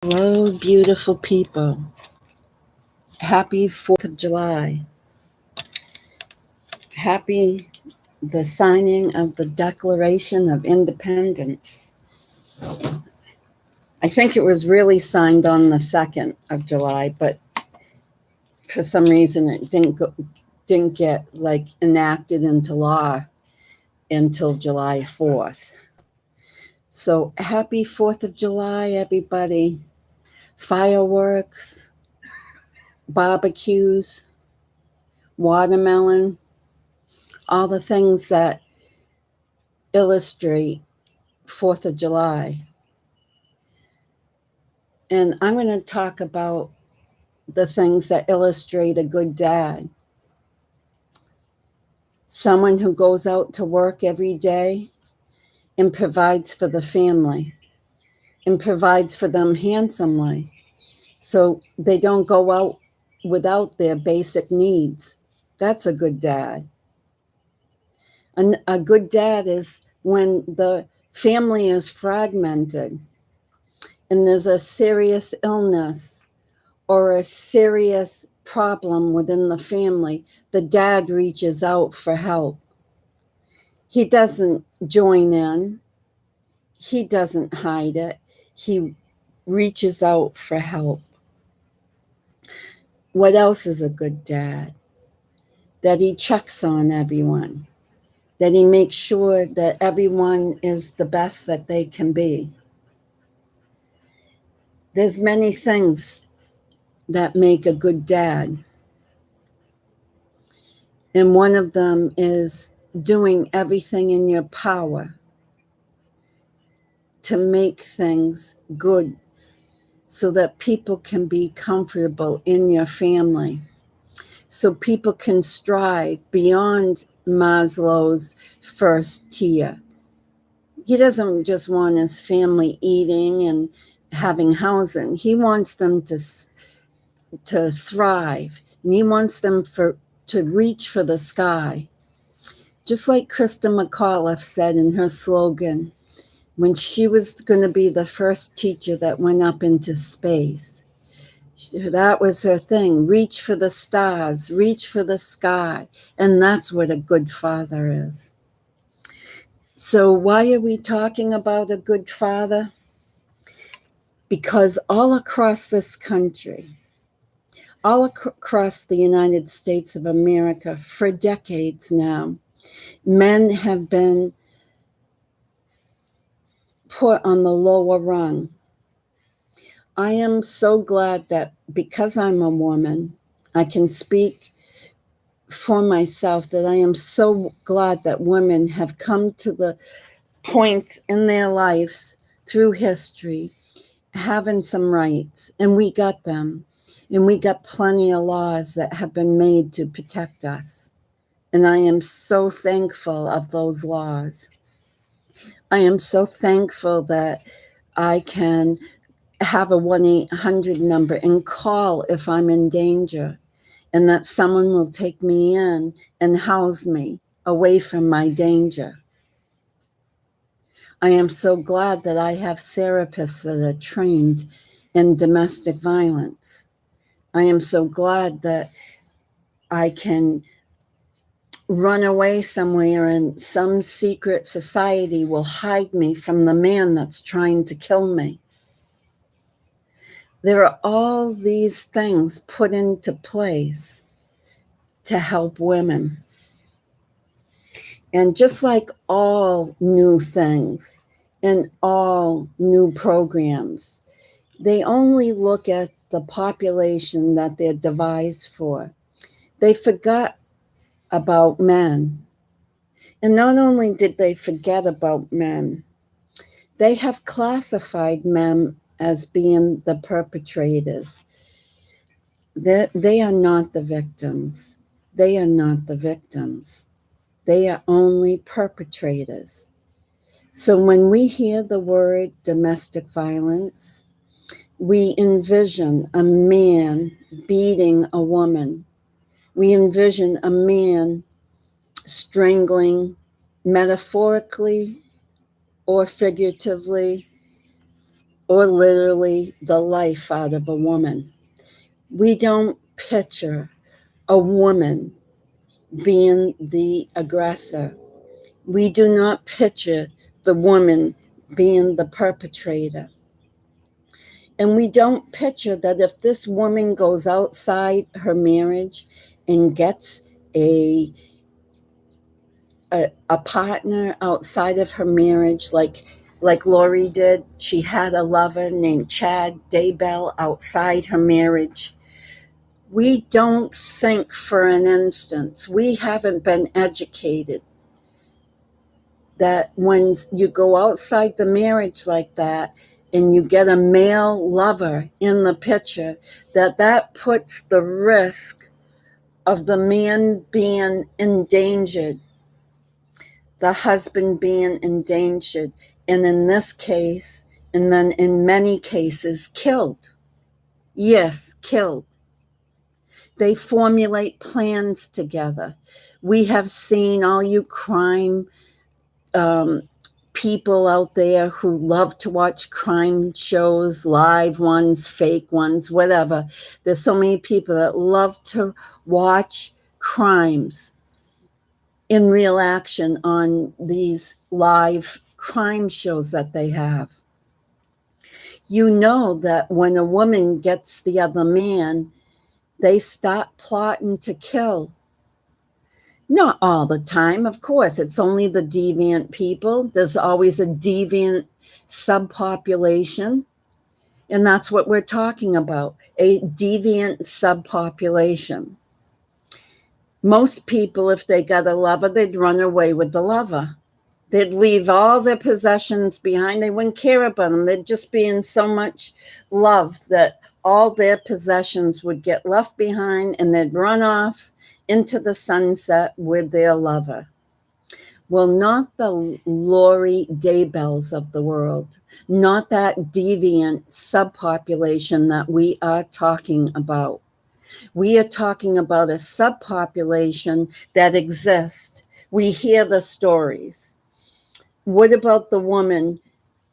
Hello, beautiful people. Happy 4th of July. Happy the signing of the Declaration of Independence. I think it was really signed on the 2nd of July, but for some reason it didn't get enacted into law until July 4th. So happy 4th of July, everybody. Fireworks, barbecues, watermelon, all the things that illustrate 4th of July. And I'm going to talk about the things that illustrate a good dad. Someone who goes out to work every day and provides for the family and provides for them handsomely so they don't go out without their basic needs. That's a good dad. And a good dad is when the family is fragmented and there's a serious illness or a serious problem within the family, the dad reaches out for help. He doesn't join in. He doesn't hide it. He reaches out for help. What else is a good dad? That he checks on everyone. That he makes sure that everyone is the best that they can be. There's many things that make a good dad. And one of them is doing everything in your power to make things good so that people can be comfortable in your family, so people can strive beyond Maslow's first tier. He doesn't just want his family eating and having housing. He wants them to thrive, and he wants them to reach for the sky. Just like Krista McAuliffe said in her slogan, when she was going to be the first teacher that went up into space. That was her thing. Reach for the stars, reach for the sky. And that's what a good father is. So why are we talking about a good father? Because all across this country, all across the United States of America, for decades now, men have been put on the lower rung. I am so glad that because I'm a woman, I can speak for myself, that I am so glad that women have come to the point in their lives through history having some rights, and we got them, and we got plenty of laws that have been made to protect us. And I am so thankful of those laws. I am so thankful that I can have a 1-800 number and call if I'm in danger, and that someone will take me in and house me away from my danger. I am so glad that I have therapists that are trained in domestic violence. I am so glad that I can run away somewhere and some secret society will hide me from the man that's trying to kill me. There are all these things put into place to help women. And just like all new things and all new programs, they only look at the population that they're devised for. They forgot about men. And not only did they forget about men, they have classified men as being the perpetrators. They are not the victims. They are not the victims. They are only perpetrators. So when we hear the word domestic violence, we envision a man beating a woman. We envision a man strangling, metaphorically or figuratively, or literally the life out of a woman. We don't picture a woman being the aggressor. We do not picture the woman being the perpetrator. And we don't picture that if this woman goes outside her marriage and gets a a partner outside of her marriage, like Lori did. She had a lover named Chad Daybell outside her marriage. We don't think for an instant, we haven't been educated that when you go outside the marriage like that and you get a male lover in the picture, that puts the risk of the man being endangered, the husband being endangered, and in this case, and then in many cases, killed. Yes, killed. They formulate plans together. We have seen all you crime um, people out there who love to watch crime shows, live ones, fake ones, whatever. There's so many people that love to watch crimes in real action on these live crime shows that they have. You know that when a woman gets the other man, they start plotting to kill. Not all the time, of course. It's only the deviant people. There's always a deviant subpopulation. And that's what we're talking about, a deviant subpopulation. Most people, if they got a lover, they'd run away with the lover. They'd leave all their possessions behind. They wouldn't care about them. They'd just be in so much love that all their possessions would get left behind and they'd run off into the sunset with their lover. Well, not the Lori Daybells of the world, not that deviant subpopulation that we are talking about. We are talking about a subpopulation that exists. We hear the stories. What about the woman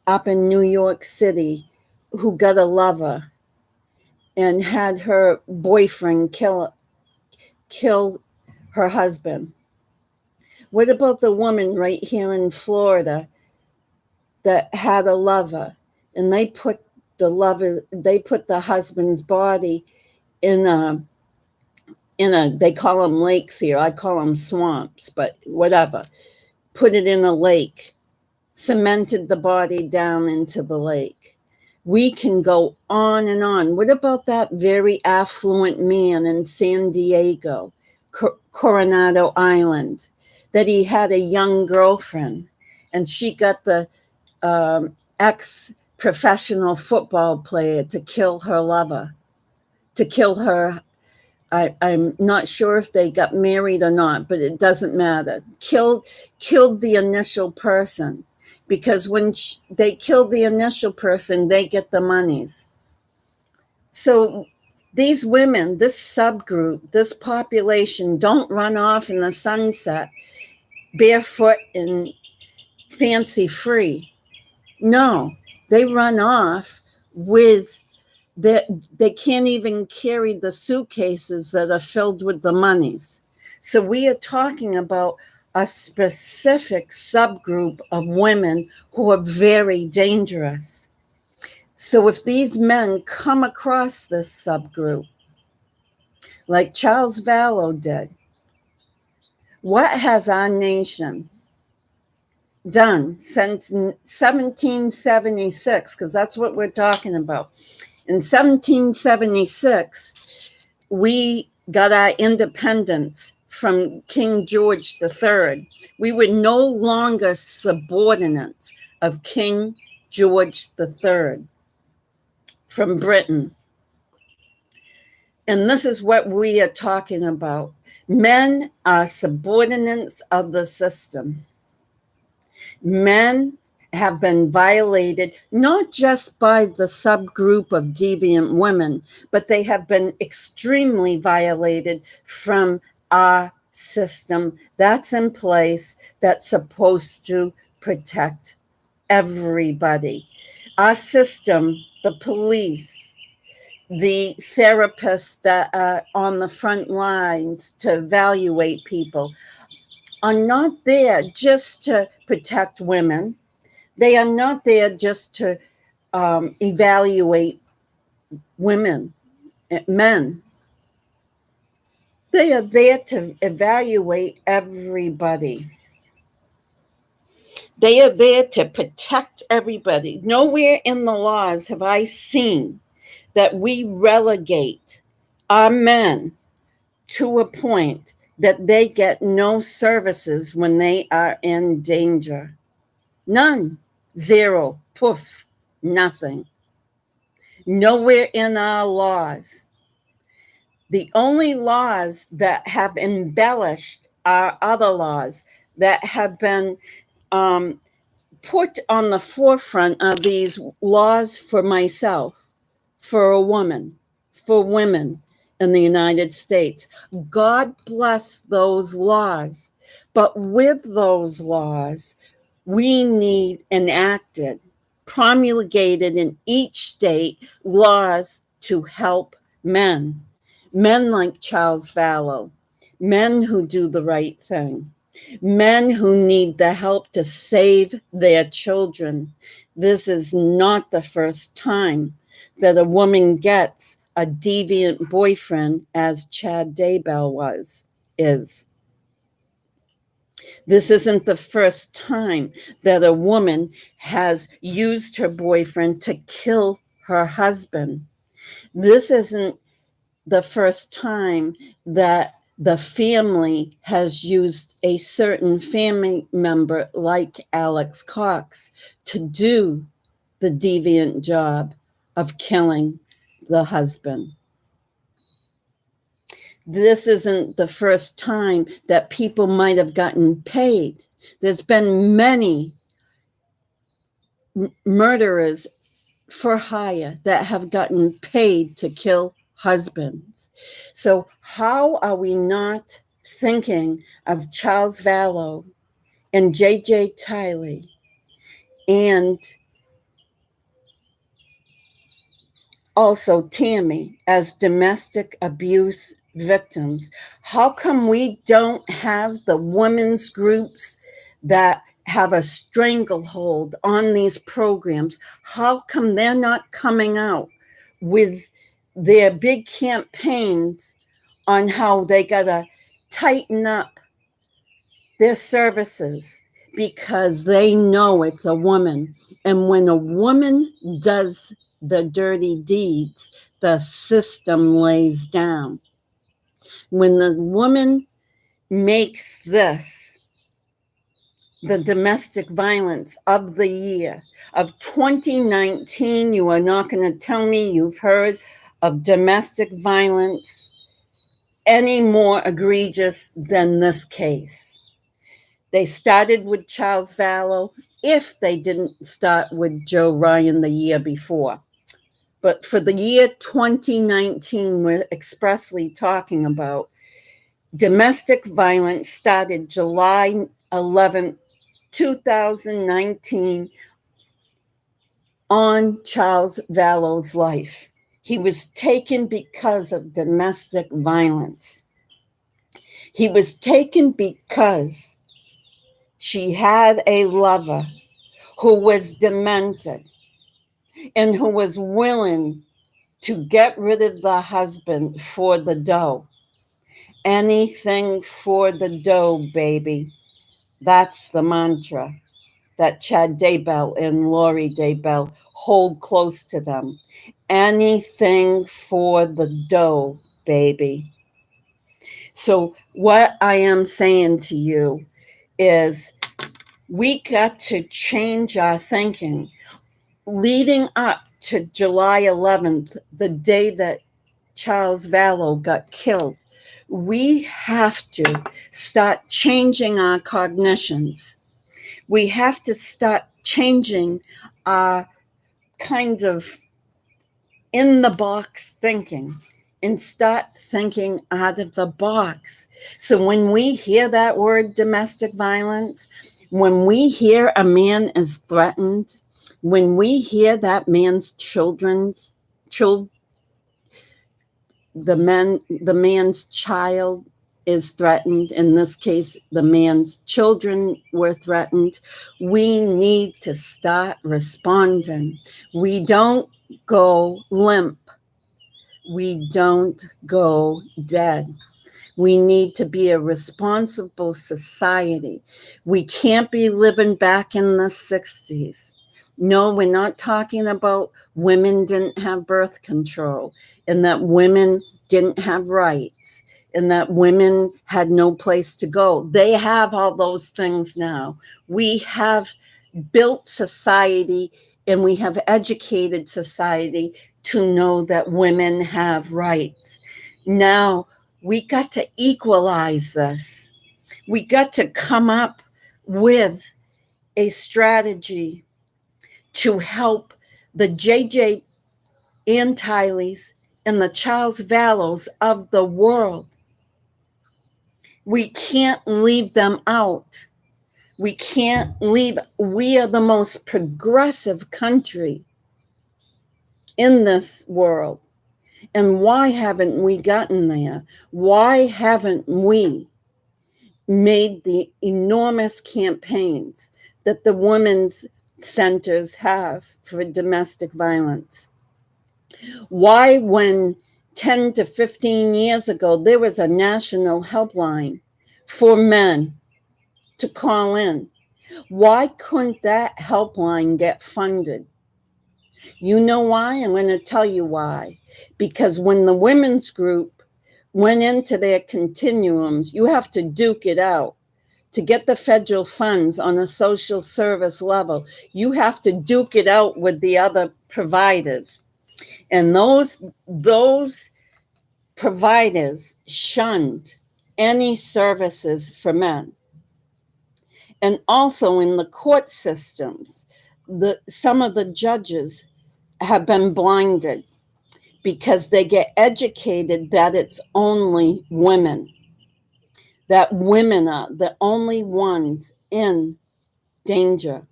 up in New York City who got a lover and had her boyfriend kill her husband? What about the woman right here in Florida that had a lover and they put the husband's body in a they call them lakes here. I call them swamps, but whatever. Put it in a lake, cemented the body down into the lake. We can go on and on. What about that very affluent man in San Diego, Coronado Island, that he had a young girlfriend and she got the ex-professional football player to kill her lover, to kill her. I'm not sure if they got married or not, but it doesn't matter. Killed the initial person, because when they kill the initial person, they get the monies. So these women, this subgroup, this population, don't run off in the sunset barefoot and fancy free. No, they run off with they can't even carry the suitcases that are filled with the monies. So we are talking about a specific subgroup of women who are very dangerous. So if these men come across this subgroup, like Charles Vallow did, what has our nation done since 1776? Because that's what we're talking about. In 1776, we got our independence from King George III. We were no longer subordinates of King George III from Britain. And this is what we are talking about. Men are subordinates of the system. Men have been violated, not just by the subgroup of deviant women, but they have been extremely violated from our system that's in place, that's supposed to protect everybody. Our system, the police, the therapists that are on the front lines to evaluate people are not there just to protect women. They are not there just to evaluate women, men. They are there to evaluate everybody. They are there to protect everybody. Nowhere in the laws have I seen that we relegate our men to a point that they get no services when they are in danger. None. Zero. Poof. Nothing. Nowhere in our laws. The only laws that have embellished are other laws that have been put on the forefront of these laws for myself, for a woman, for women in the United States. God bless those laws. But with those laws, we need enacted, promulgated in each state laws to help men. Men like Charles Vallow, men who do the right thing, men who need the help to save their children. This is not the first time that a woman gets a deviant boyfriend, as Chad Daybell is. This isn't the first time that a woman has used her boyfriend to kill her husband. This isn't the first time that the family has used a certain family member like Alex Cox to do the deviant job of killing the husband. This isn't the first time that people might have gotten paid. There's been many murderers for hire that have gotten paid to kill husbands. So how are we not thinking of Charles Vallow and JJ Tylee and also Tammy as domestic abuse victims? How come we don't have the women's groups that have a stranglehold on these programs? How come they're not coming out with their big campaigns on how they got to tighten up their services? Because they know it's a woman. And when a woman does the dirty deeds, the system lays down. When the woman makes this the domestic violence of the year of 2019, you are not going to tell me you've heard of domestic violence any more egregious than this case. They started with Charles Vallow, if they didn't start with Joe Ryan the year before. But for the year 2019, we're expressly talking about domestic violence started July 11th, 2019 on Charles Vallow's life. He was taken because of domestic violence. He was taken because she had a lover who was demented and who was willing to get rid of the husband for the dough. Anything for the dough, baby. That's the mantra that Chad Daybell and Lori Daybell hold close to them. Anything for the dough, baby. So what I am saying to you is we got to change our thinking. Leading up to July 11th, the day that Charles Vallow got killed, we have to start changing our cognitions. We have to start changing our kind of in the box thinking and start thinking out of the box. So when we hear that word domestic violence, when we hear a man is threatened, When we hear that man's the man's child is threatened, in this case, the man's children were threatened, we need to start responding. We don't go limp. We don't go dead. We need to be a responsible society. We can't be living back in the 60s. No, we're not talking about women didn't have birth control and that women didn't have rights and that women had no place to go. They have all those things now. We have built society and we have educated society to know that women have rights. Now, we got to equalize this. We got to come up with a strategy to help the JJ and Tylees and the Charles Vallows of the world. We can't leave them out. We can't leave. We are the most progressive country in this world. And why haven't we gotten there? Why haven't we made the enormous campaigns that the women's centers have for domestic violence? Why, when 10 to 15 years ago, there was a national helpline for men to call in, why couldn't that helpline get funded? You know why? I'm going to tell you why. Because when the women's group went into their continuums, you have to duke it out. To get the federal funds on a social service level, you have to duke it out with the other providers. And those providers shunned any services for men. And also in the court systems, some of the judges have been blinded because they get educated that it's only women, that women are the only ones in danger.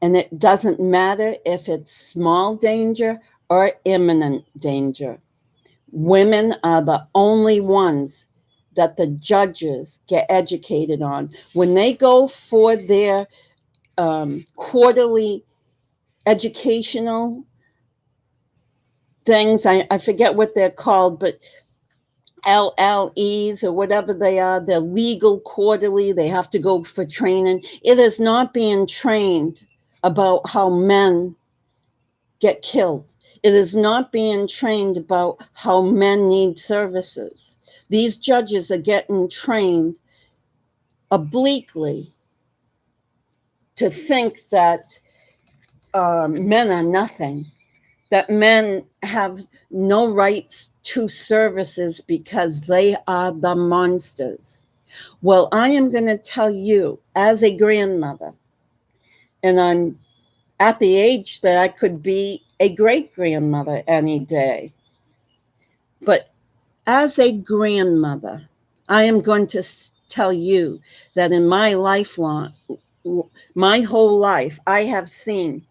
And it doesn't matter if it's small danger or imminent danger. Women are the only ones that the judges get educated on. When they go for their quarterly educational things, I forget what they're called, but LLEs or whatever they are, they're legal quarterly, they have to go for training. It is not being trained about how men get killed. It is not being trained about how men need services. These judges are getting trained obliquely to think that men are nothing, that men have no rights to services because they are the monsters. Well, I am going to tell you, as a grandmother, and I'm at the age that I could be a great grandmother any day, but as a grandmother, I am going to tell you that in my whole life, I have seen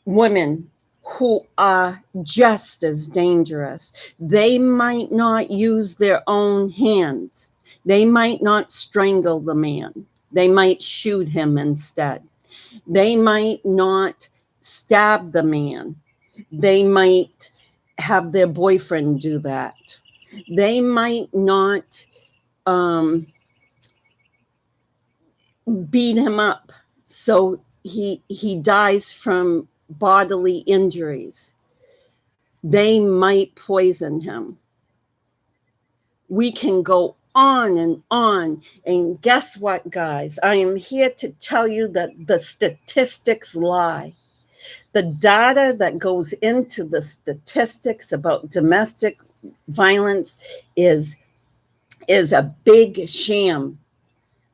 women who are just as dangerous. They might not use their own hands. They might not strangle the man. They might shoot him instead. They might not stab the man. They might have their boyfriend do that. They might not beat him up so he dies from bodily injuries. They might poison him. We can go on and on. And guess what, guys? I am here to tell you that the statistics lie. The data that goes into the statistics about domestic violence is a big sham,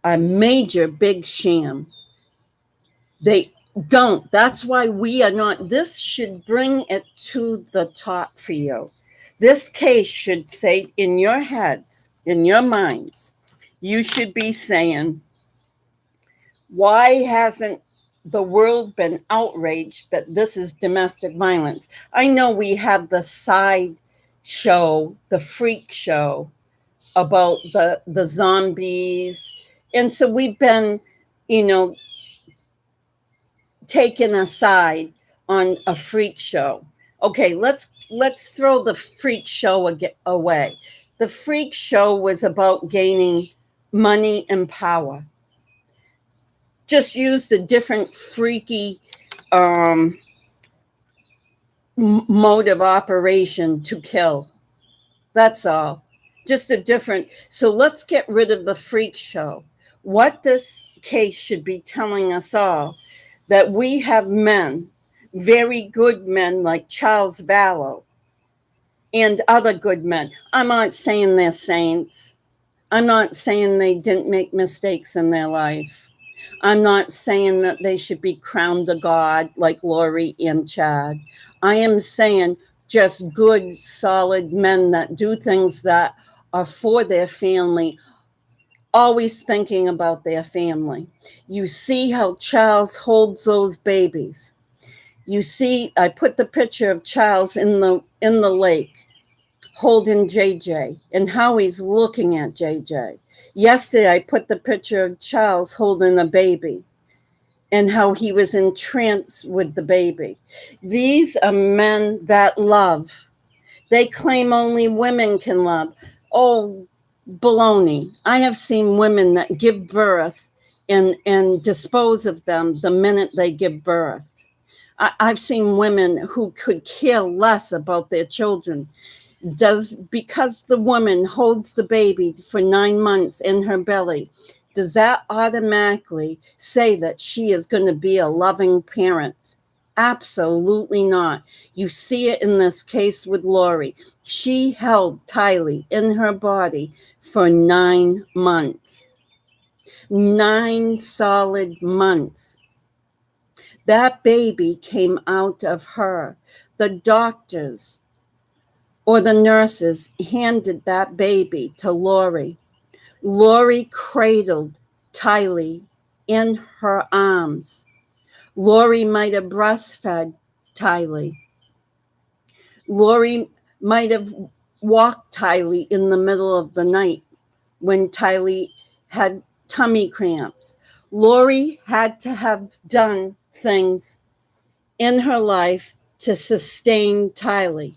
a major big sham. They don't. That's why we are not. This should bring it to the top for you. This case should say in your heads, in your minds, you should be saying, why hasn't the world been outraged that this is domestic violence. I know we have the side show, the freak show about the zombies. And so we've been, you know, taken aside on a freak show. Okay, let's throw the freak show away. The freak show was about gaining money and power. Just used a different freaky mode of operation to kill. That's all. Just a different. So let's get rid of the freak show. What this case should be telling us all, that we have men, very good men like Charles Vallow and other good men. I'm not saying they're saints. I'm not saying they didn't make mistakes in their life. I'm not saying that they should be crowned a god like Lori and Chad. I am saying just good, solid men that do things that are for their family, always thinking about their family. You see how Charles holds those babies. You see, I put the picture of Charles in the lake holding JJ and how he's looking at JJ. Yesterday, I put the picture of Charles holding a baby and how he was entranced with the baby. These are men that love. They claim only women can love. Oh, baloney. I have seen women that give birth and dispose of them the minute they give birth. I've seen women who could care less about their children. Because the woman holds the baby for 9 months in her belly, does that automatically say that she is going to be a loving parent? Absolutely not. You see it in this case with Lori. She held Tylee in her body for 9 months. 9 solid months. That baby came out of her. The doctors or the nurses handed that baby to Lori. Lori cradled Tylee in her arms. Lori might have breastfed Tylee. Lori might have walked Tylee in the middle of the night when Tylee had tummy cramps. Lori had to have done things in her life to sustain Tylee.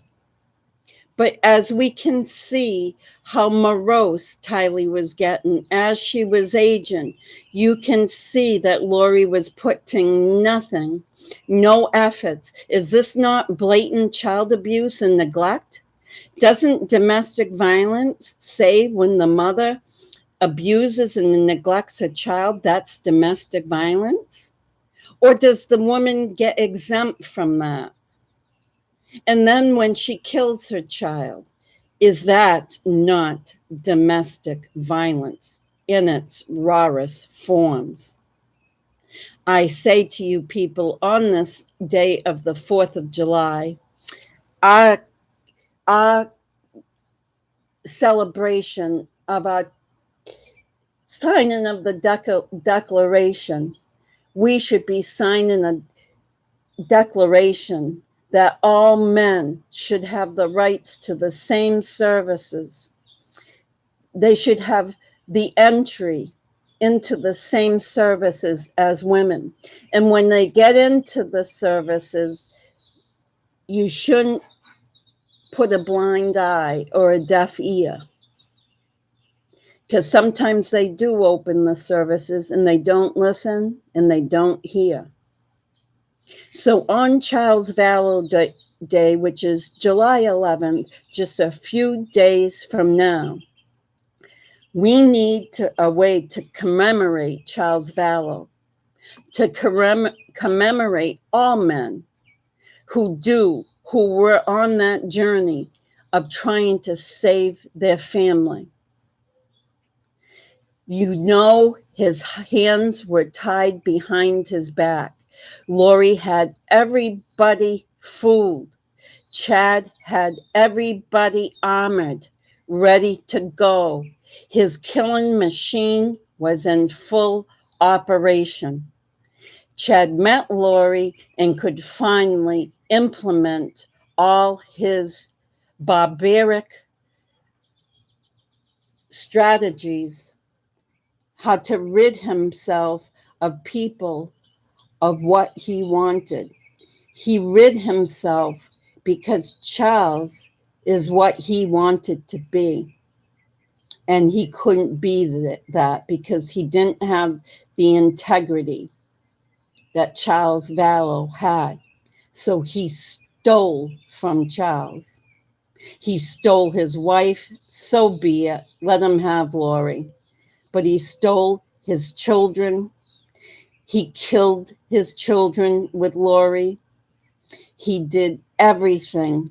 But as we can see how morose Tylee was getting as she was aging, you can see that Lori was putting nothing, no efforts. Is this not blatant child abuse and neglect? Doesn't domestic violence say when the mother abuses and neglects a child, that's domestic violence? Or does the woman get exempt from that? And then when she kills her child, is that not domestic violence in its rawest forms? I say to you people, on this day of the 4th of July, our celebration of our signing of the Declaration, we should be signing a declaration that all men should have the rights to the same services. They should have the entry into the same services as women. And when they get into the services, you shouldn't put a blind eye or a deaf ear. Because sometimes they do open the services and they don't listen and they don't hear. So on Charles Vallow Day, which is July 11th, just a few days from now, we need a way to commemorate Charles Vallow, to commemorate all men who were on that journey of trying to save their family. You know, his hands were tied behind his back. Lori had everybody fooled. Chad had everybody armored, ready to go. His killing machine was in full operation. Chad met Lori and could finally implement all his barbaric strategies, how to rid himself of people of what he wanted. He rid himself because Charles is what he wanted to be. And he couldn't be that because he didn't have the integrity that Charles Vallow had. So he stole from Charles. He stole his wife, so be it. Let him have Lori. But he stole his children. He killed his children with Lori. He did everything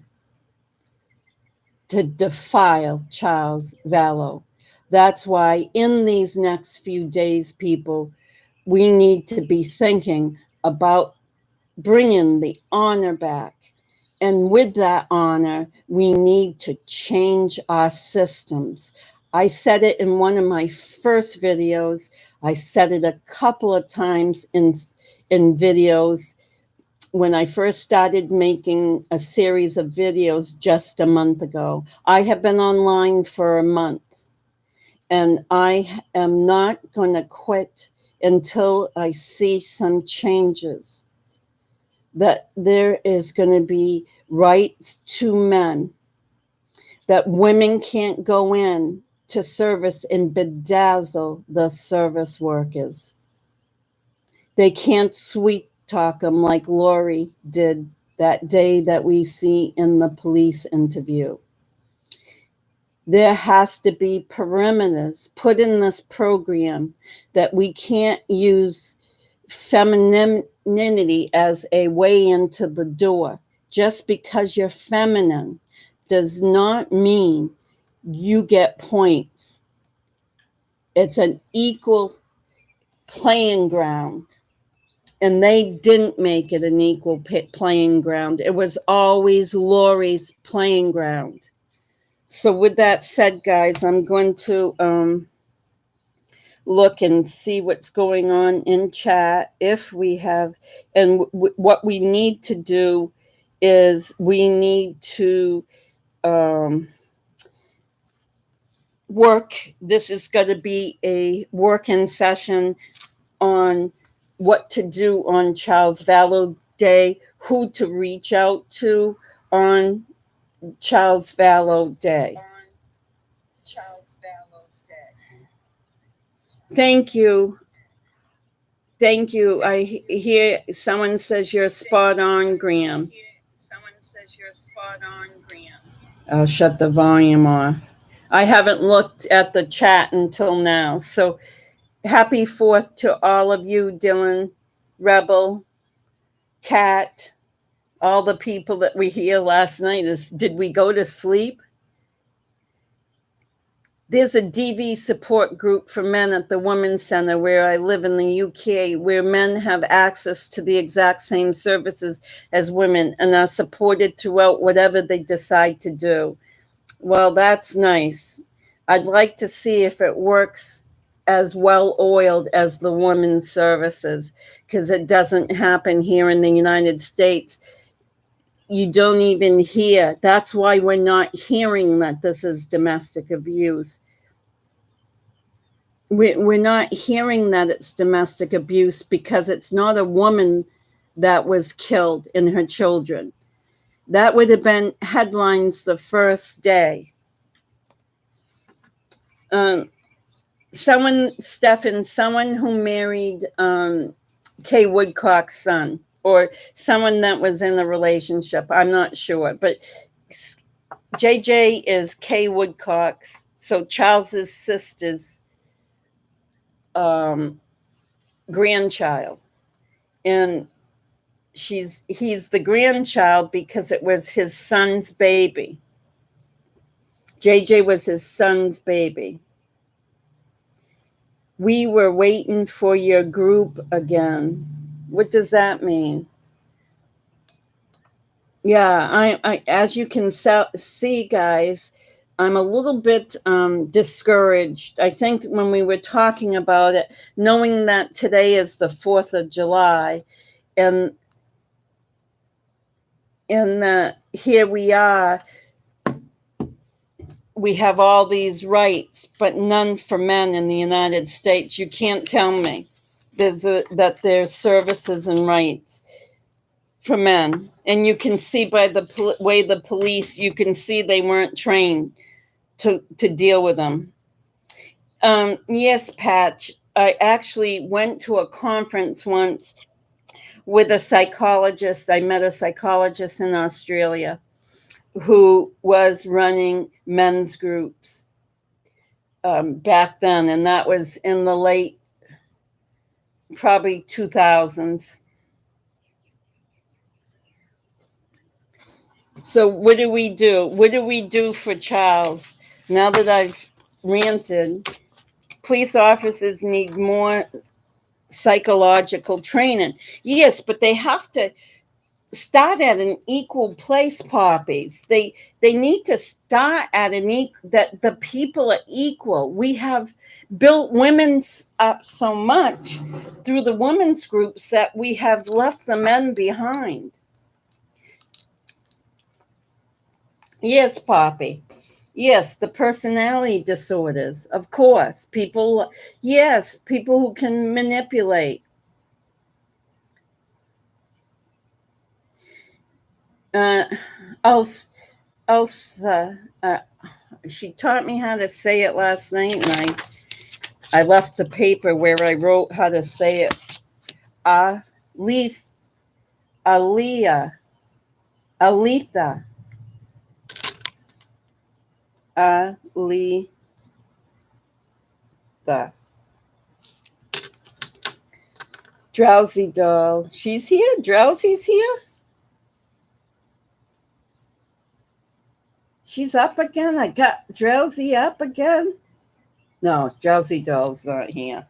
to defile Charles Vallow. That's why in these next few days, people, we need to be thinking about bringing the honor back. And with that honor, we need to change our systems. I said it in one of my first videos. I said it a couple of times in videos when I first started making a series of videos just a month ago. I have been online for a month, and I am not going to quit until I see some changes. That there is going to be rights to men, that women can't go in to service and bedazzle the service workers. They can't sweet talk them like Lori did that day that we see in the police interview. There has to be perimeters put in this program that we can't use femininity as a way into the door. Just because you're feminine does not mean you get points. It's an equal playing ground. And they didn't make it an equal playing ground. It was always Lori's playing ground. So with that said, guys, I'm going to look and see what's going on in chat if we have, and what we need to do is we need to work. This is going to be a working session on what to do on Charles Vallow Day, who to reach out to on Charles Vallow Day. Thank you. Thank you. I hear someone says you're spot on, Graham. I'll shut the volume off. I haven't looked at the chat until now. So happy 4th to all of you, Dylan, Rebel, Kat, all the people that were here last night. Did we go to sleep? There's a DV support group for men at the Women's Center where I live in the UK, where men have access to the exact same services as women and are supported throughout whatever they decide to do. Well, that's nice. I'd like to see if it works as well oiled as the women's services, because it doesn't happen here in the United States. You don't even hear. That's why we're not hearing that this is domestic abuse. We're not hearing that it's domestic abuse because it's not a woman that was killed and her children. That would have been headlines the first day. Someone who married Kay Woodcock's son, or someone that was in a relationship. I'm not sure, but JJ is Kay Woodcock's, so Charles's sister's grandchild, and he's the grandchild because it was his son's baby. JJ was his son's baby. We were waiting for your group again. What does that mean? Yeah, I as you can see, guys, I'm a little bit discouraged. I think when we were talking about it, knowing that today is the 4th of July, and here we are, we have all these rights, but none for men in the United States. You can't tell me that there's services and rights for men. And you can see by the way the police, you can see they weren't trained to deal with them. Yes, Patch. I actually went to a conference once with a psychologist. I met a psychologist in Australia who was running men's groups back then, and that was in the late, probably 2000s. So what do we do? What do we do for Charles? Now that I've ranted, police officers need more psychological training. Yes, but they have to start at an equal place, Poppies. They need to start at that the people are equal. We have built women's up so much through the women's groups that we have left the men behind. Yes, Poppy. Yes, the personality disorders, of course. People who can manipulate. Elsa, she taught me how to say it last night, and I left the paper where I wrote how to say it. Alita. Alita. Drowsy doll. She's here. Drowsy's here. She's up again. I got Drowsy up again. No, Drowsy doll's not here.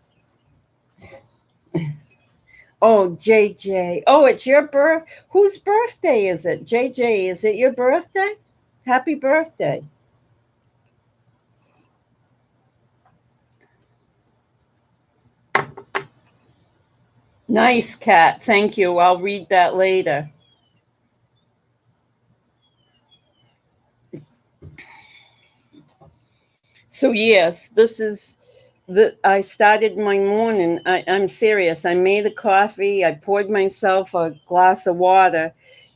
Oh, JJ. Oh, it's your Whose birthday is it? JJ, is it your birthday? Happy birthday. Nice, Cat. Thank you. I'll read that later. So yes, this is I started my morning. I'm serious. I made a coffee. I poured myself a glass of water,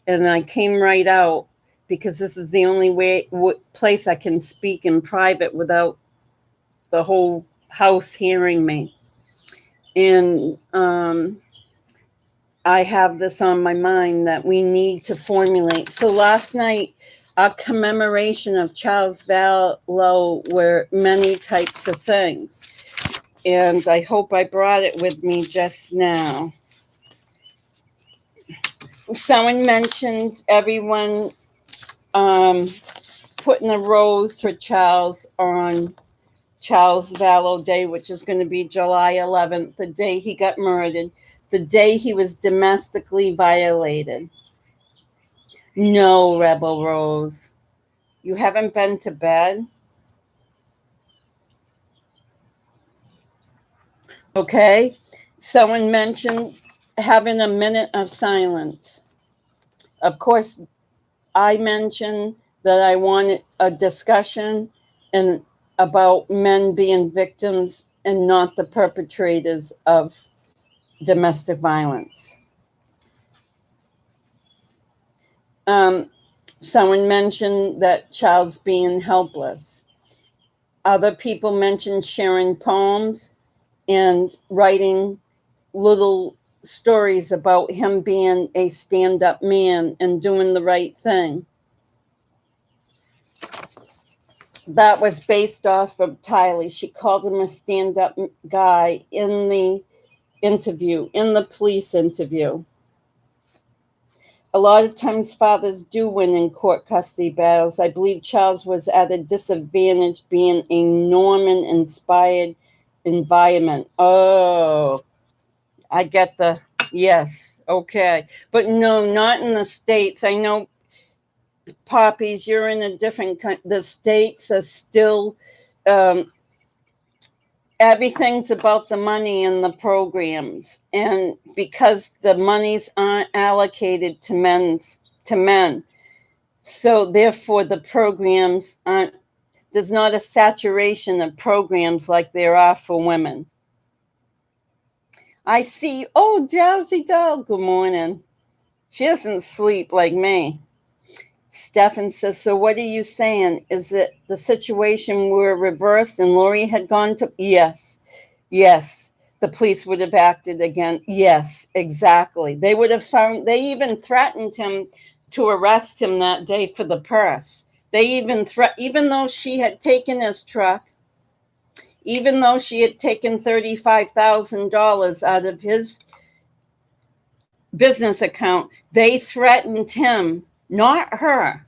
and I came right out because this is the only place I can speak in private without the whole house hearing me. And I have this on my mind that we need to formulate. So last night, a commemoration of Charles Vallow were many types of things. And I hope I brought it with me just now. Someone mentioned everyone putting a rose for Charles on Charles Vallow Day, which is going to be July 11th, the day he got murdered, the day he was domestically violated. No, Rebel Rose. You haven't been to bed? Okay. Someone mentioned having a minute of silence. Of course, I mentioned that I wanted a discussion about men being victims and not the perpetrators of domestic violence. Someone mentioned that Charles being helpless. Other people mentioned sharing poems and writing little stories about him being a stand-up man and doing the right thing. That was based off of Tylee. She called him a stand-up guy in the interview, in the police interview. A lot of times fathers do win in court custody battles. I believe Charles was at a disadvantage being a Norman-inspired environment. Oh, I get yes, okay. But no, not in the States. I know Poppies, you're in a different country. The states are still, everything's about the money and the programs. And because the monies aren't allocated to men, so therefore the programs aren't, there's not a saturation of programs like there are for women. I see, oh, Drowsy Dog, good morning. She doesn't sleep like me. Stefan says, so what are you saying? Is it the situation were reversed and Lori had gone to? Yes, yes. The police would have acted again. Yes, exactly. They would have found, they even threatened him to arrest him that day for the purse. They even even though she had taken his truck, even though she had taken $35,000 out of his business account, they threatened him, not her,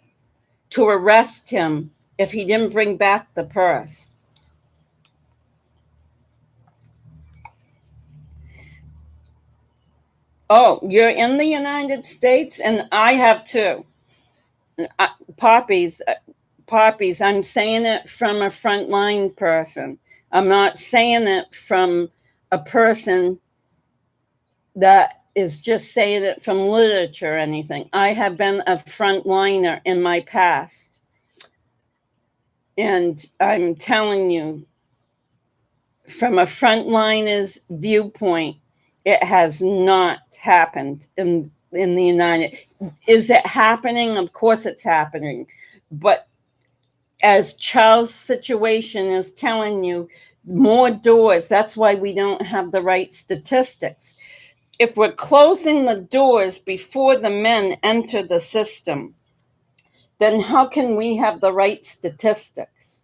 to arrest him if he didn't bring back the purse. Oh, you're in the United States, and I have too. Poppies, I'm saying it from a frontline person. I'm not saying it from a person that is just saying it from literature or anything. I have been a frontliner in my past. And I'm telling you, from a frontliner's viewpoint, it has not happened in the United. Is it happening? Of course it's happening. But as Charles' situation is telling you, more doors, that's why we don't have the right statistics. If we're closing the doors before the men enter the system, then how can we have the right statistics?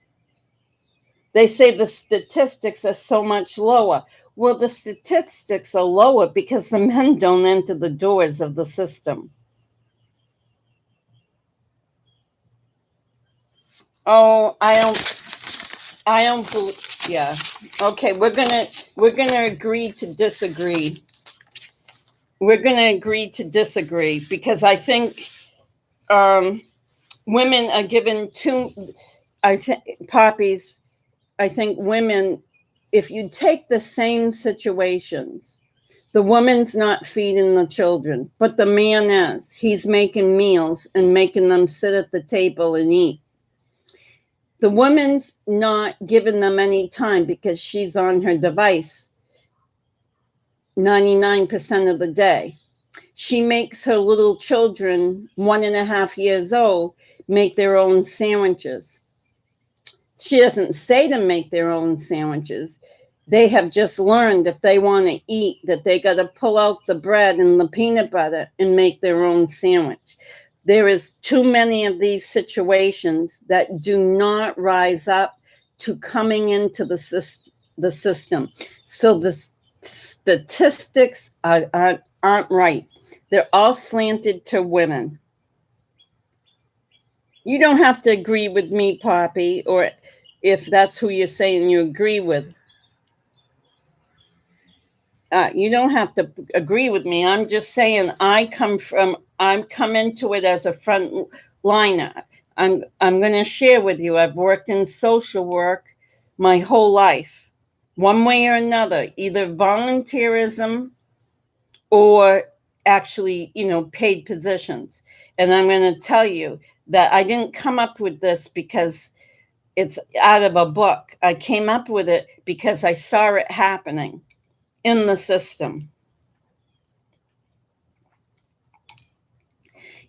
They say the statistics are so much lower. Well, the statistics are lower because the men don't enter the doors of the system. Oh, I don't believe, yeah. Okay, we're gonna agree to disagree. We're gonna agree to disagree because I think women are given poppies. I think women, if you take the same situations, the woman's not feeding the children, but the man is. He's making meals and making them sit at the table and eat. The woman's not giving them any time because she's on her device 99% of the day. She makes her little children, 1.5 years old, make their own sandwiches. She doesn't say to make their own sandwiches. They have just learned if they want to eat that they got to pull out the bread and the peanut butter and make their own sandwich. There is too many of these situations that do not rise up to coming into the system. So the statistics aren't right. They're all slanted to women. You don't have to agree with me, Poppy, or if that's who you're saying you agree with. You don't have to agree with me. I'm just saying I'm come into it as a front liner. I'm going to share with you. I've worked in social work my whole life, one way or another, either volunteerism or actually, paid positions. And I'm going to tell you that I didn't come up with this because it's out of a book. I came up with it because I saw it happening in the system.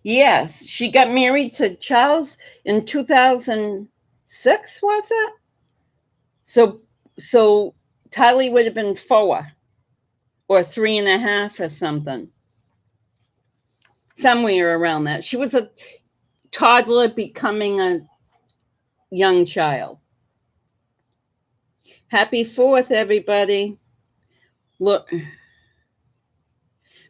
Yes, she got married to Charles in 2006, was it? So Tylee would have been 4 or 3.5 or something. Somewhere around that. She was a toddler becoming a young child. Happy 4th, everybody. Look,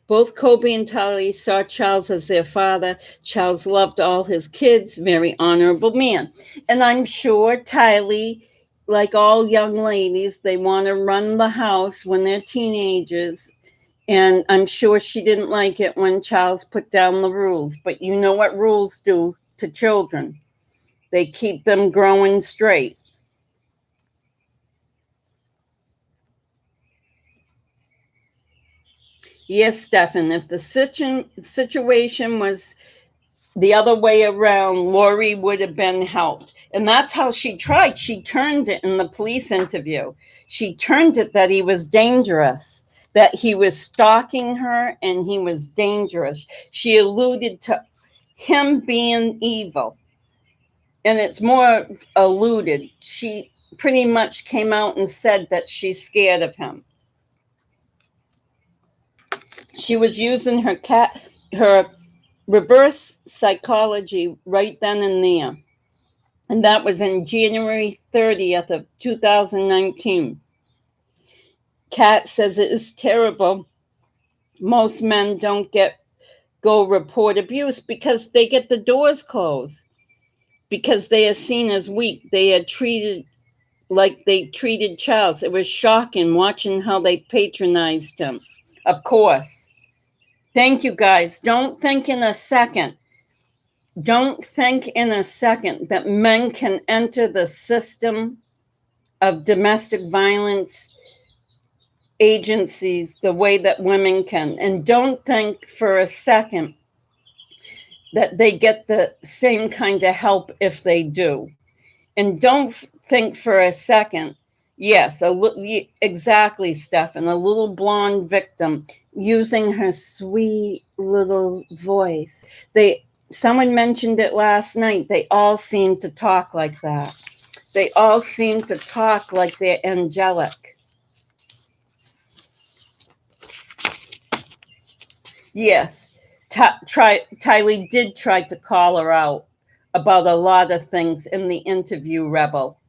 both Kobe and Tylee saw Charles as their father. Charles loved all his kids, very honorable man. And I'm sure Tylee, like all young ladies, they want to run the house when they're teenagers. And I'm sure she didn't like it when Charles put down the rules. But you know what rules do to children. They keep them growing straight. Yes, Stefan, if the situation was the other way around, Lori would have been helped. And that's how she tried. She turned it in the police interview. She turned it that he was dangerous, that he was stalking her and he was dangerous. She alluded to him being evil. And it's more alluded. She pretty much came out and said that she's scared of him. She was using her reverse psychology right then and there. And that was in January 30th of 2019. Kat says it is terrible. Most men don't go report abuse because they get the doors closed, because they are seen as weak. They are treated like they treated Charles. It was shocking watching how they patronized him. Of course. Thank you, guys. Don't think in a second that men can enter the system of domestic violence agencies the way that women can. And don't think for a second that they get the same kind of help if they do. And don't think for a second, yes, exactly, Stefan, a little blonde victim using her sweet little voice. Someone mentioned it last night. They all seem to talk like that. They all seem to talk like they're angelic. Yes, Tylee did try to call her out about a lot of things in the interview, Rebel.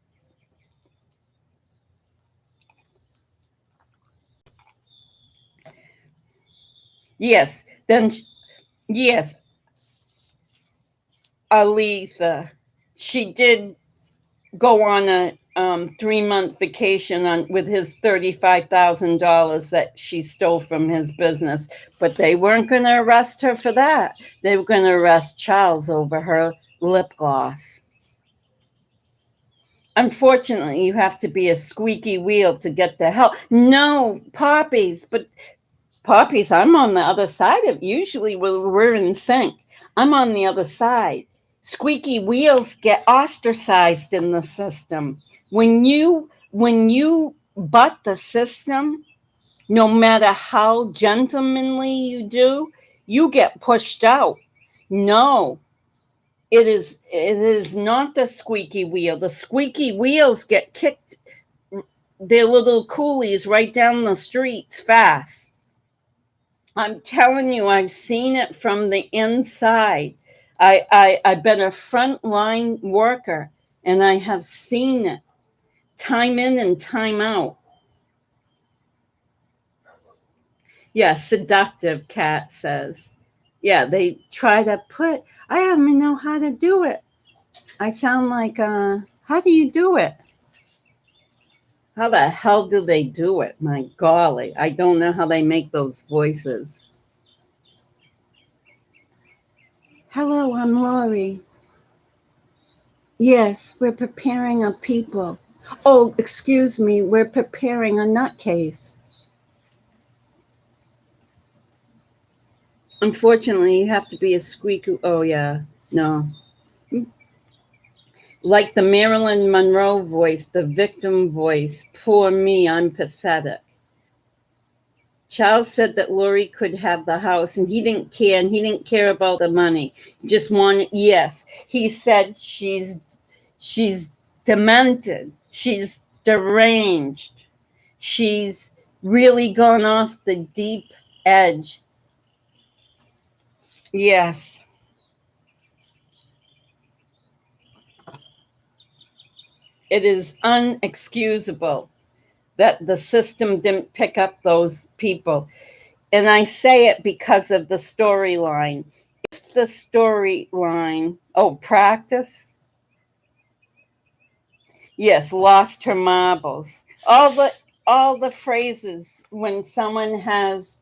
Yes, yes, Aletha, she did go on a 3-month vacation with his $35,000 that she stole from his business, but they weren't going to arrest her for that. They were going to arrest Charles over her lip gloss. Unfortunately, you have to be a squeaky wheel to get the help. No, Poppies, I'm on the other side of. Usually we're in sync. I'm on the other side. Squeaky wheels get ostracized in the system. When you butt the system, no matter how gentlemanly you do, you get pushed out. No, it is not the squeaky wheel. The squeaky wheels get kicked, their little coolies right down the streets fast. I'm telling you, I've seen it from the inside. I've been a frontline worker, and I have seen it time in and time out. Yeah, seductive, Kat says. Yeah, they try to I don't even know how to do it. I sound like, how do you do it? How the hell do they do it? My golly, I don't know how they make those voices. Hello, I'm Lori. Yes, we're preparing a people. Oh, excuse me, we're preparing a nutcase. Unfortunately, you have to be a squeaky. Oh, yeah, no. Like the Marilyn Monroe voice, the victim voice. Poor me, I'm pathetic. Charles said that Lori could have the house, and he didn't care, and he didn't care about the money. He just wanted, yes. He said she's demented. She's deranged. She's really gone off the deep edge. Yes. It is unexcusable that the system didn't pick up those people. And I say it because of the storyline. If the storyline, practice. Yes, lost her marbles. All the phrases when someone has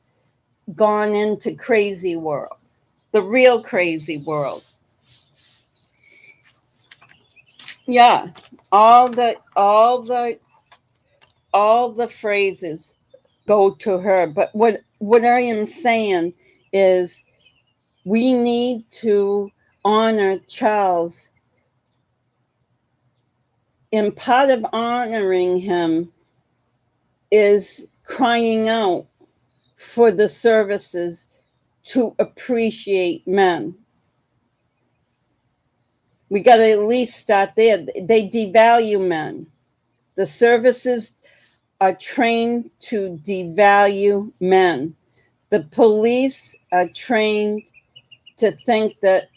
gone into crazy world, the real crazy world. Yeah, all the phrases go to her. But what I am saying is we need to honor Charles. And part of honoring him is crying out for the services to appreciate men. We got to at least start there. They devalue men. The services are trained to devalue men. The police are trained to think that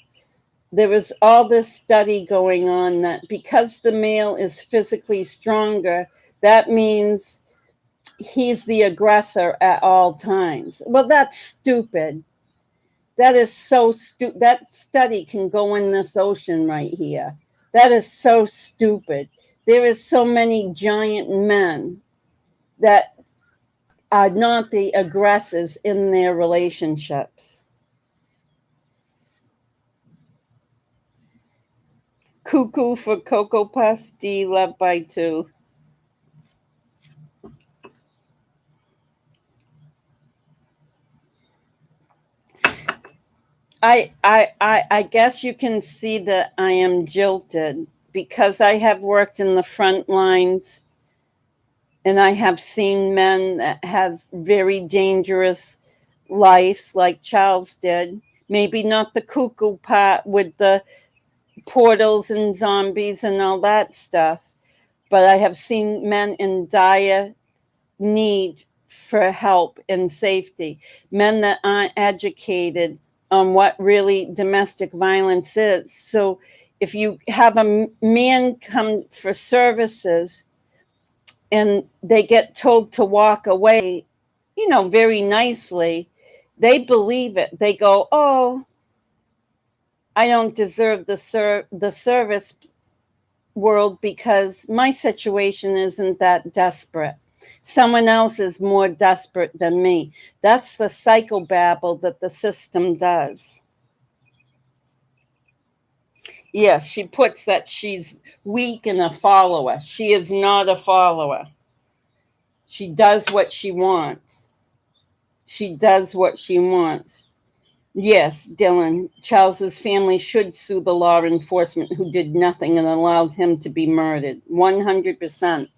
there is all this study going on that because the male is physically stronger, that means he's the aggressor at all times. Well, that's stupid. That is so stupid. That study can go in this ocean right here. That is so stupid. There is so many giant men that are not the aggressors in their relationships. Cuckoo for Cocoa Puffs, D love by 2. I guess you can see that I am jilted because I have worked in the front lines and I have seen men that have very dangerous lives like Charles did. Maybe not the cuckoo part with the portals and zombies and all that stuff, but I have seen men in dire need for help and safety, men that aren't educated on what really domestic violence is. So if you have a man come for services and they get told to walk away, very nicely, they believe it. They go, "Oh, I don't deserve the service world because my situation isn't that desperate. Someone else is more desperate than me." That's the psychobabble that the system does. Yes, she puts that she's weak and a follower. She is not a follower. She does what she wants. She does what she wants. Yes, Dylan, Charles's family should sue the law enforcement who did nothing and allowed him to be murdered. 100%.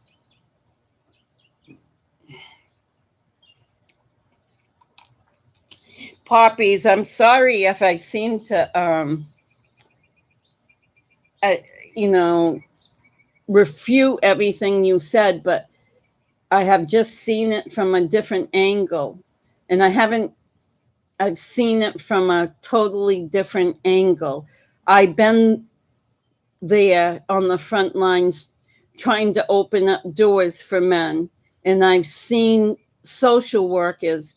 Poppies, I'm sorry if I seem to, uh, you know, refute everything you said, but I have just seen it from a different angle. And I've seen it from a totally different angle. I've been there on the front lines trying to open up doors for men. And I've seen social workers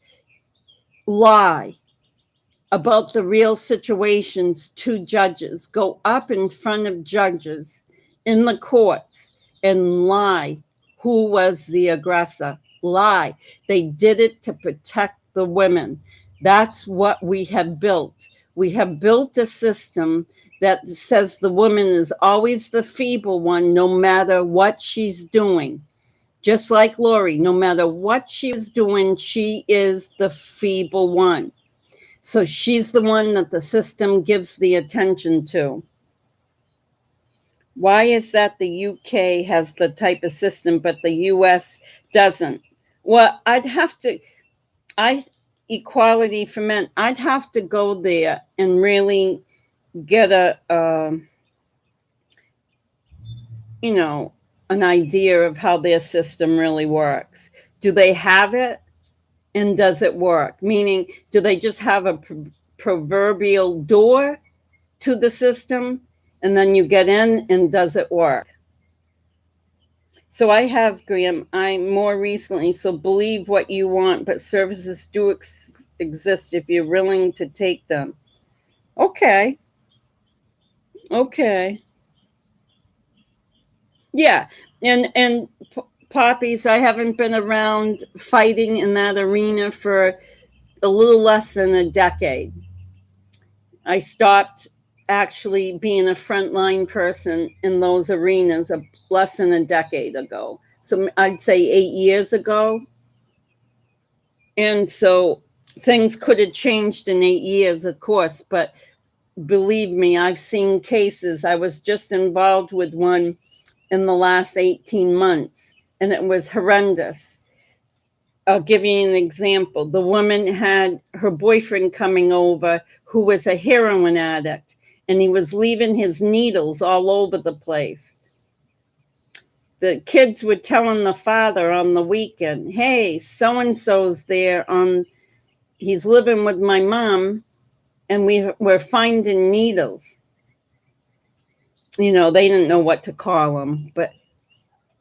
lie about the real situations to judges, go up in front of judges in the courts and lie who was the aggressor. Lie. They did it to protect the women. That's what we have built. We have built a system that says the woman is always the feeble one, no matter what she's doing. Just like Lori, no matter what she is doing, she is the feeble one. So she's the one that the system gives the attention to. Why is that the UK has the type of system, but the US doesn't? Well, equality for men, I'd have to go there and really get an idea of how their system really works. Do they have it? And does it work? Meaning, do they just have a proverbial door to the system and then you get in, and does it work? So I have, Graham, I more recently, so believe what you want, but services do exist if you're willing to take them. Okay. Okay. Yeah. And poppies, I haven't been around fighting in that arena for a little less than a decade. I stopped actually being a frontline person in those arenas less than a decade ago. So I'd say 8 years ago. And so things could have changed in 8 years, of course, but believe me, I've seen cases. I was just involved with one in the last 18 months, and it was horrendous. I'll give you an example. The woman had her boyfriend coming over who was a heroin addict, and he was leaving his needles all over the place. The kids were telling the father on the weekend, hey, so-and-so's there he's living with my mom, and we're finding needles. You know, they didn't know what to call them, but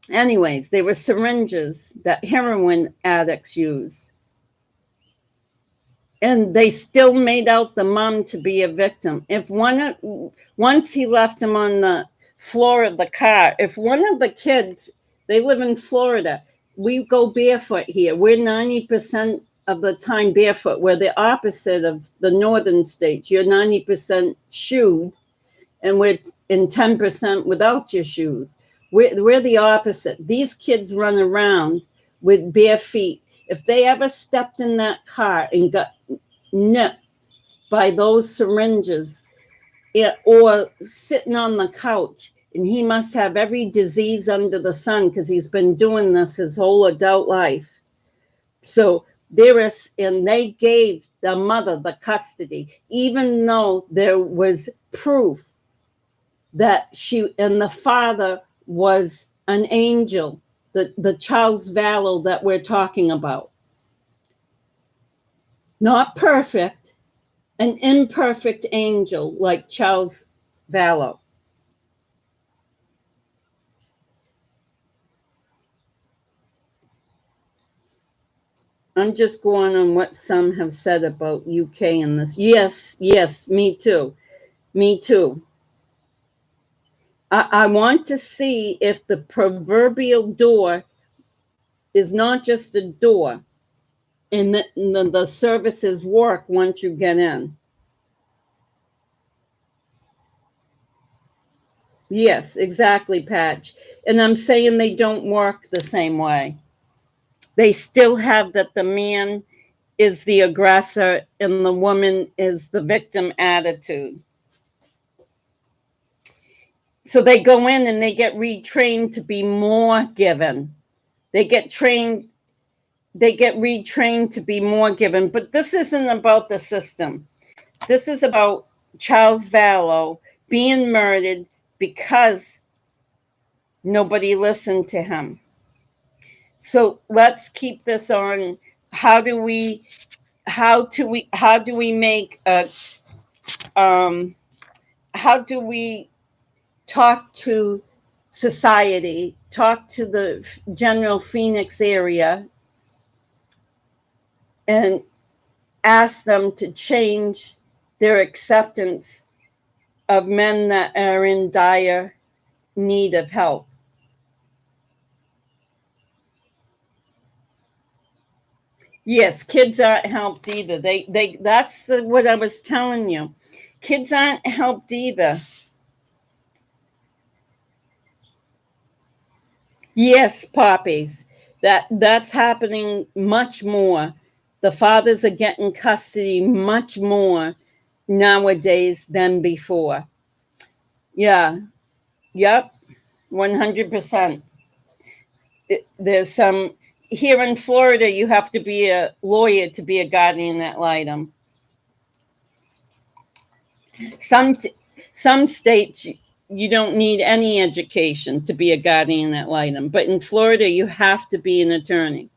anyways, they were syringes that heroin addicts use. And they still made out the mom to be a victim. Once he left him on the floor of the car, if one of the kids, they live in Florida, we go barefoot here. We're 90% of the time barefoot. We're the opposite of the northern states. You're 90% shoed, and we're in 10% without your shoes. We're the opposite. These kids run around with bare feet. If they ever stepped in that car and got nipped by those syringes, or sitting on the couch, and he must have every disease under the sun because he's been doing this his whole adult life. So they gave the mother the custody, even though there was proof that she and the father was an angel, the Charles Vallow that we're talking about. Not perfect, an imperfect angel like Charles Vallow. I'm just going on what some have said about UK in this. Yes, me too. Me too. I want to see if the proverbial door is not just a door, and the services work once you get in. Yes, exactly, Patch. And I'm saying they don't work the same way. They still have that the man is the aggressor and the woman is the victim attitude. So they go in and they get retrained to be more given. They get retrained to be more given. But this isn't about the system. This is about Charles Vallow being murdered because nobody listened to him. So let's keep this on. How do we make how do we talk to society, talk to the general Phoenix area, and ask them to change their acceptance of men that are in dire need of help? Yes, kids aren't helped either. That's what I was telling you. Kids aren't helped either. Yes, poppies. That's happening much more. The fathers are getting custody much more nowadays than before. Yeah. Yep. 100%. There's some here in Florida. You have to be a lawyer to be a guardian ad litem. Some states you don't need any education to be a guardian ad litem, but in Florida you have to be an attorney.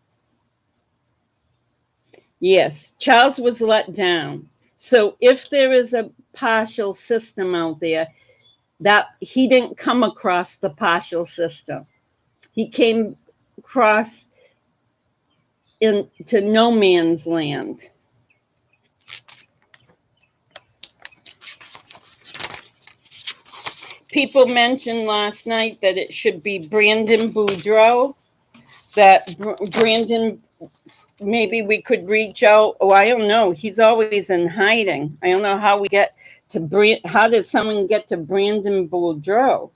Yes, Charles was let down. So if there is a partial system out there, that he didn't come across the partial system. He came across into no man's land. People mentioned last night that it should be Brandon Boudreaux, that Brandon, maybe we could reach out. Oh, I don't know. He's always in hiding. I don't know how we get how did someone get to Brandon Boudreaux?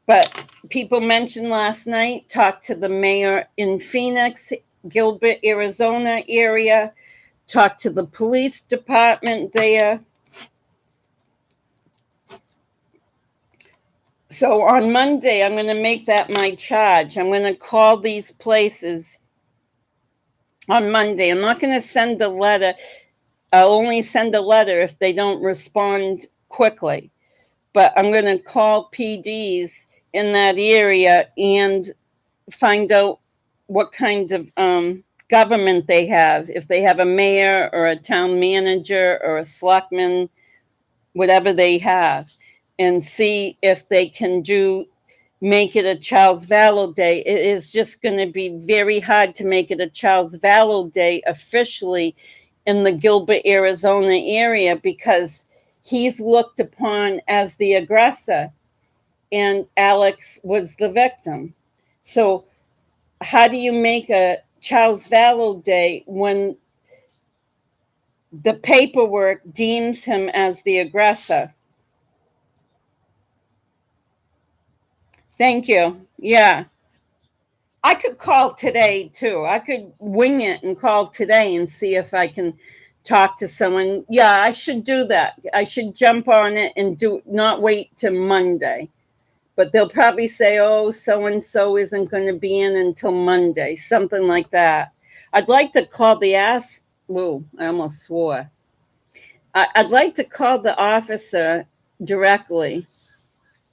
But people mentioned last night, talked to the mayor in Phoenix, Gilbert, Arizona area, talked to the police department there. So on Monday, I'm going to make that my charge. I'm going to call these places on Monday. I'm not going to send a letter. I'll only send a letter if they don't respond quickly. But I'm going to call PDs in that area and find out what kind of government they have. If they have a mayor or a town manager or a selectman, whatever they have, and see if they can make it a Charles Vallow Day. It is just going to be very hard to make it a Charles Vallow Day officially in the Gilbert, Arizona area, because he's looked upon as the aggressor and Alex was the victim. So how do you make a Charles Vallow Day when the paperwork deems him as the aggressor? Thank you. Yeah. I could call today too. I could wing it and call today and see if I can talk to someone. Yeah, I should do that. I should jump on it and not wait till Monday. But they'll probably say, oh, so and so isn't going to be in until Monday, something like that. I'd like to call Whoa, I almost swore. I'd like to call the officer directly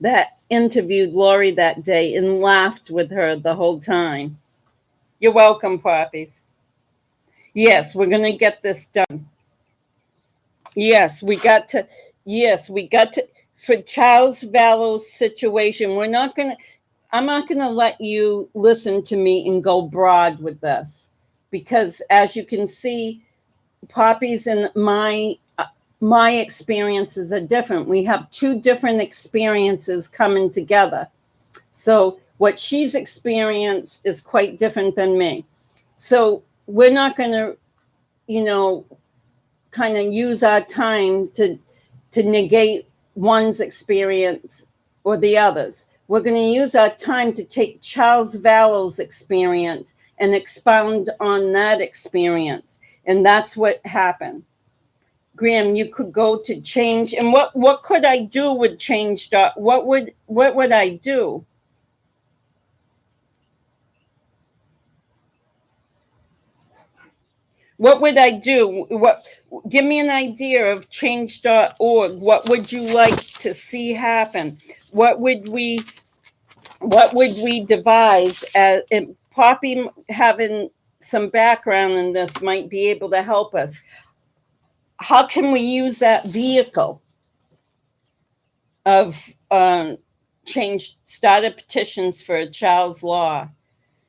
that interviewed Lori that day and laughed with her the whole time. You're welcome, Poppies. Yes, we're going to get this done. Yes, we got to. For Charles Vallow's situation, I'm not going to let you listen to me and go broad with this, because as you can see, Poppies and my experiences are different. We have two different experiences coming together. So what she's experienced is quite different than me. So we're not going to, kind of use our time to negate one's experience or the other's. We're going to use our time to take Charles Vallow's experience and expound on that experience. And that's what happened. Graham, you could go to change. And what could I do with change? What would I do? What would I do? Give me an idea of change.org. What would you like to see happen? What would we devise? And Poppy, having some background in this, might be able to help us. How can we use that vehicle of started petitions for a child's law?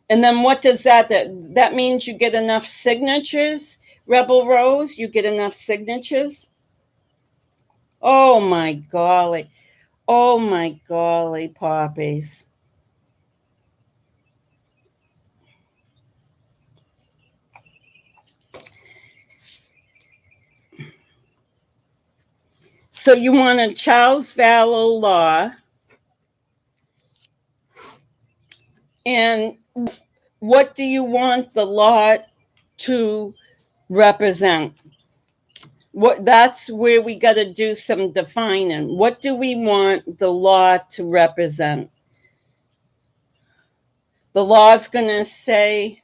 And then what does that means? You get enough signatures, Rebel Rose? You get enough signatures? Oh my golly. Oh my golly, Poppies. So you want a Charles Vallow law. And what do you want the law to represent? That's where we got to do some defining. What do we want the law to represent? The law's going to say,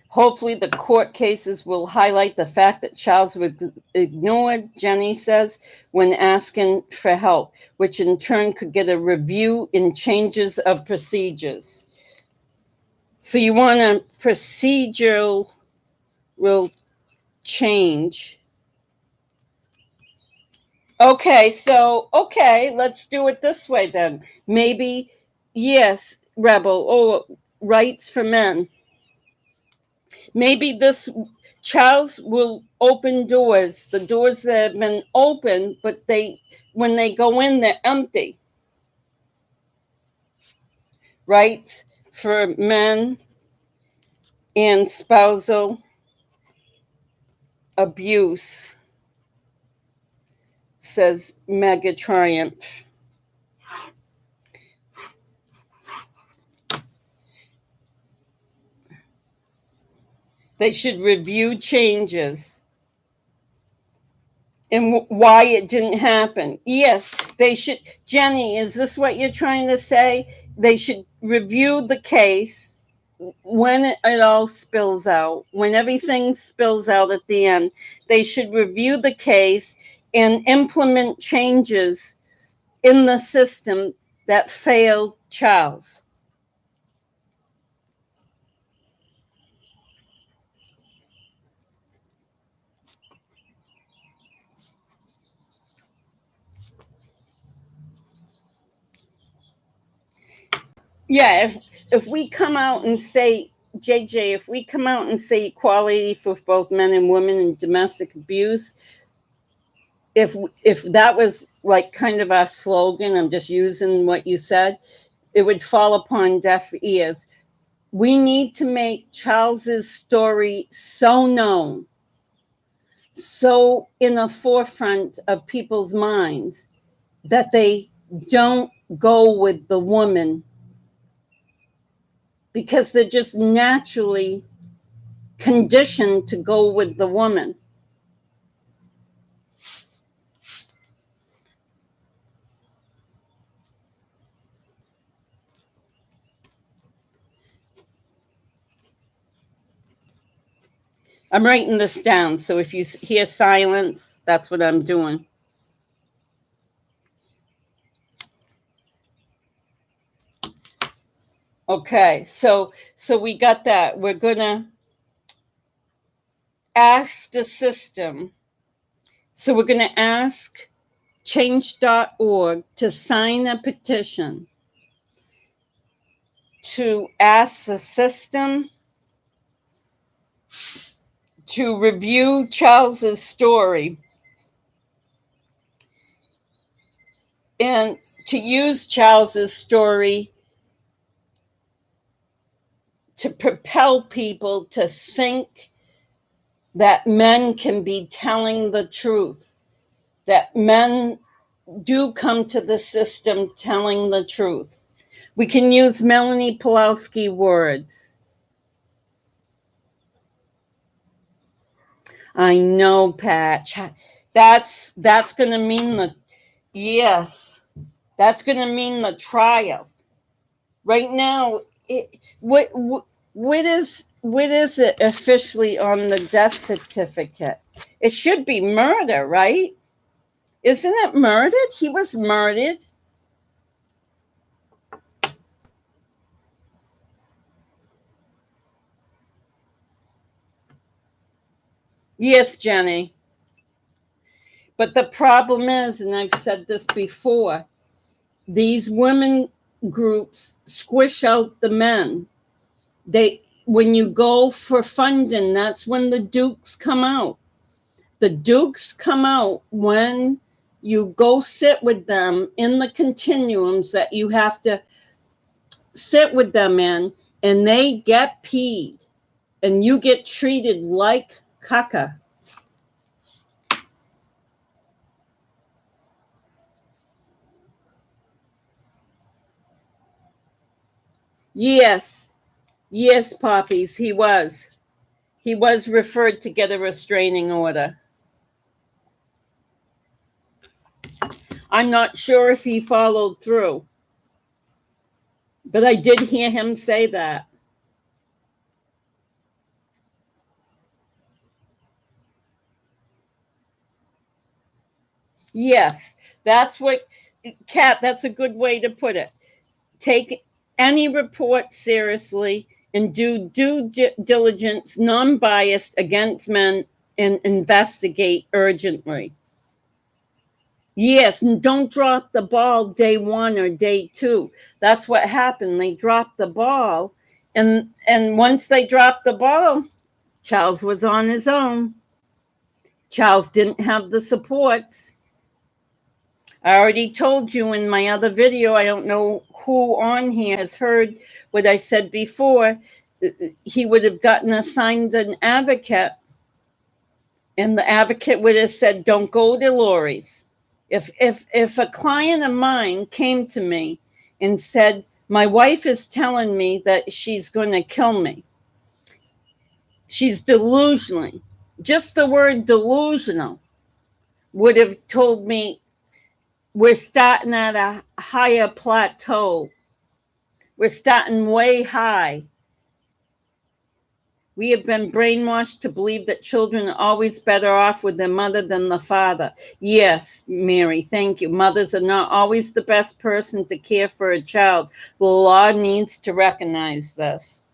hopefully the court cases will highlight the fact that Charles was ignored, Jenny says, when asking for help, which in turn could get a review in changes of procedures. So you want a procedural change. Okay, let's do it this way then. Maybe, yes, Rebel, rights for men. Maybe this Charles will open doors, the doors that have been open, but when they go in, they're empty. rights for men and spousal abuse, says Mega Triumph. They should review changes and why it didn't happen. Yes, they should. Jenny, is this what you're trying to say? They should review the case when it all spills out, when everything spills out at the end. They should review the case and implement changes in the system that failed Charles. Yeah, if we come out and say, JJ, if we come out and say equality for both men and women in domestic abuse, if that was like kind of our slogan, I'm just using what you said, it would fall upon deaf ears. We need to make Charles's story so known, so in the forefront of people's minds, that they don't go with the woman, because they're just naturally conditioned to go with the woman. I'm writing this down, so if you hear silence, that's what I'm doing. Okay, so we got that. We're gonna ask the system. So we're gonna ask change.org to sign a petition to ask the system to review Charles's story and to use Charles's story to propel people to think that men can be telling the truth, that men do come to the system telling the truth. We can use Melanie Pulowski words. I know, Pat. That's going to mean that's going to mean the trial. Right now, what is it officially on the death certificate? It should be murder, right? Isn't it murdered? He was murdered. Yes, Jenny. But the problem is, and I've said this before, these women groups squish out the men. When you go for funding, that's when the dukes come out. The dukes come out when you go sit with them in the continuums that you have to sit with them in, and they get peed, and you get treated like caca. Yes, Poppies, he was. He was referred to get a restraining order. I'm not sure if he followed through, but I did hear him say that. Yes, that's what, Kat, that's a good way to put it. Take any report seriously and do due diligence, non-biased, against men, and investigate urgently. Yes, and don't drop the ball day one or day two. That's what happened. They dropped the ball, and once they dropped the ball, Charles was on his own. Charles didn't have the supports. I already told you in my other video, I don't know who on here has heard what I said before. He would have gotten assigned an advocate, and the advocate would have said, don't go to Lori's. If a client of mine came to me and said, my wife is telling me that she's going to kill me, she's delusional, just the word delusional would have told me, we're starting at a higher plateau. We're starting way high. We have been brainwashed to believe that children are always better off with their mother than the father. Yes, Mary, thank you. Mothers are not always the best person to care for a child. The law needs to recognize this.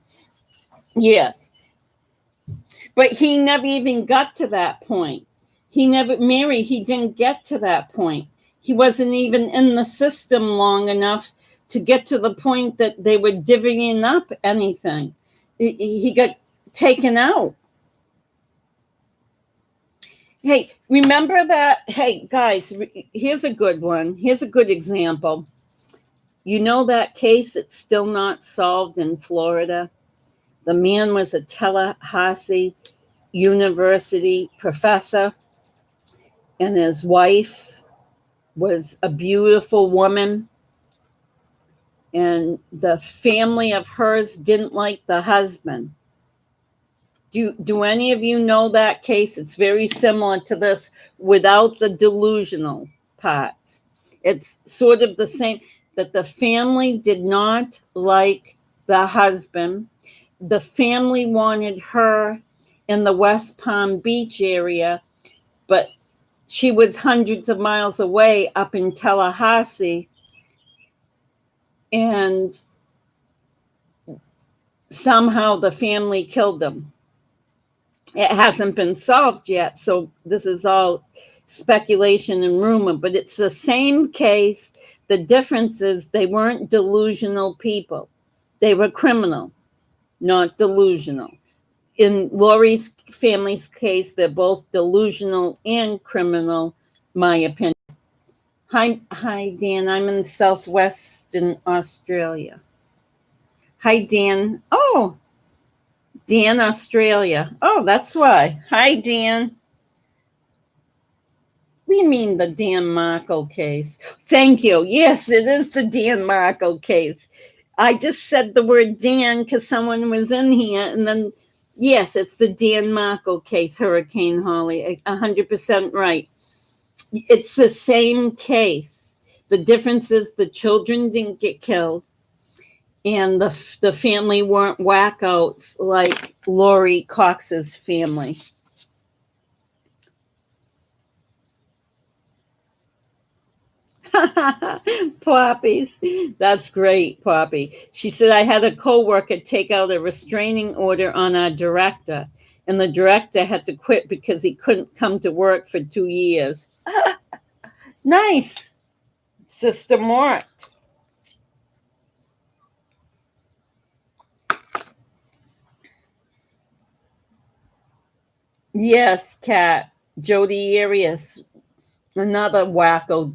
Yes. But he never even got to that point. Mary, he didn't get to that point. He wasn't even in the system long enough to get to the point that they were divvying up anything. He got taken out. Hey, remember that? Hey, guys, here's a good one. Here's a good example. You know that case that's still not solved in Florida? The man was a Tallahassee University professor, and his wife was a beautiful woman, and the family of hers didn't like the husband. Do any of you know that case? It's very similar to this without the delusional parts. It's sort of the same, that the family did not like the husband. The family wanted her in the West Palm Beach area, but she was hundreds of miles away up in Tallahassee, and somehow the family killed him. It hasn't been solved yet, so this is all speculation and rumor, but it's the same case. The difference is they weren't delusional people. They were criminal, not delusional. In Lori's family's case, they're both delusional and criminal, my opinion. Hi, Dan. I'm in southwestern Australia. Hi, Dan. Oh, Dan, Australia. Oh, that's why. Hi, Dan. We mean the Dan Marco case. Thank you. Yes, it is the Dan Marco case. I just said the word Dan because someone was in here, and then, yes, it's the Dan Marco case, Hurricane Holly. 100% right. It's the same case. The difference is the children didn't get killed, and the family weren't wackouts like Lori Cox's family. Poppies. That's great, Poppy. She said, I had a coworker take out a restraining order on our director, and the director had to quit because he couldn't come to work for 2 years. Nice. System worked. Yes, Kat. Jody Arias, another wacko,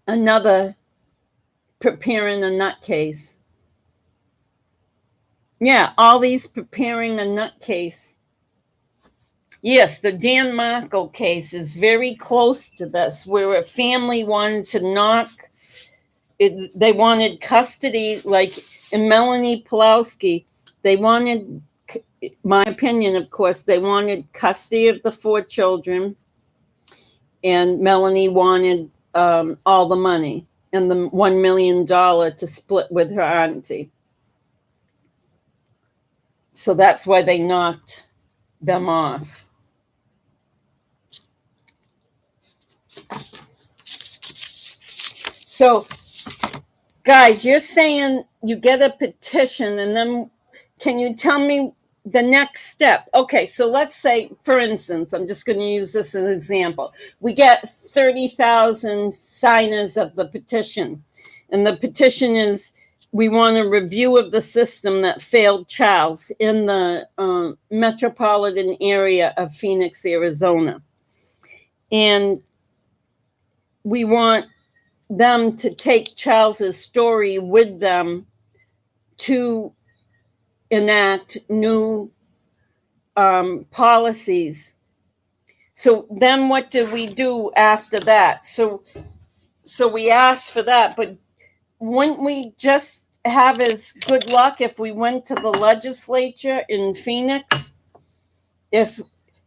another preparing a nutcase. Yeah, all these preparing a nutcase. Yes, the Dan Marco case is very close to this, where a family wanted to knock it, they wanted custody, like in Melanie Pulowski, they wanted, my opinion, of course, they wanted custody of the 4 children, and Melanie wanted all the money and the $1 million to split with her auntie. So that's why they knocked them off. So, guys, you're saying you get a petition, and then can you tell me the next step? Okay, so let's say, for instance, I'm just going to use this as an example. We get 30,000 signers of the petition, and the petition is, we want a review of the system that failed Charles in the metropolitan area of Phoenix, Arizona. And we want them to take Charles's story with them to enact new policies. So then what do we do after that? So we ask for that, but wouldn't we just have as good luck if we went to the legislature in Phoenix? If,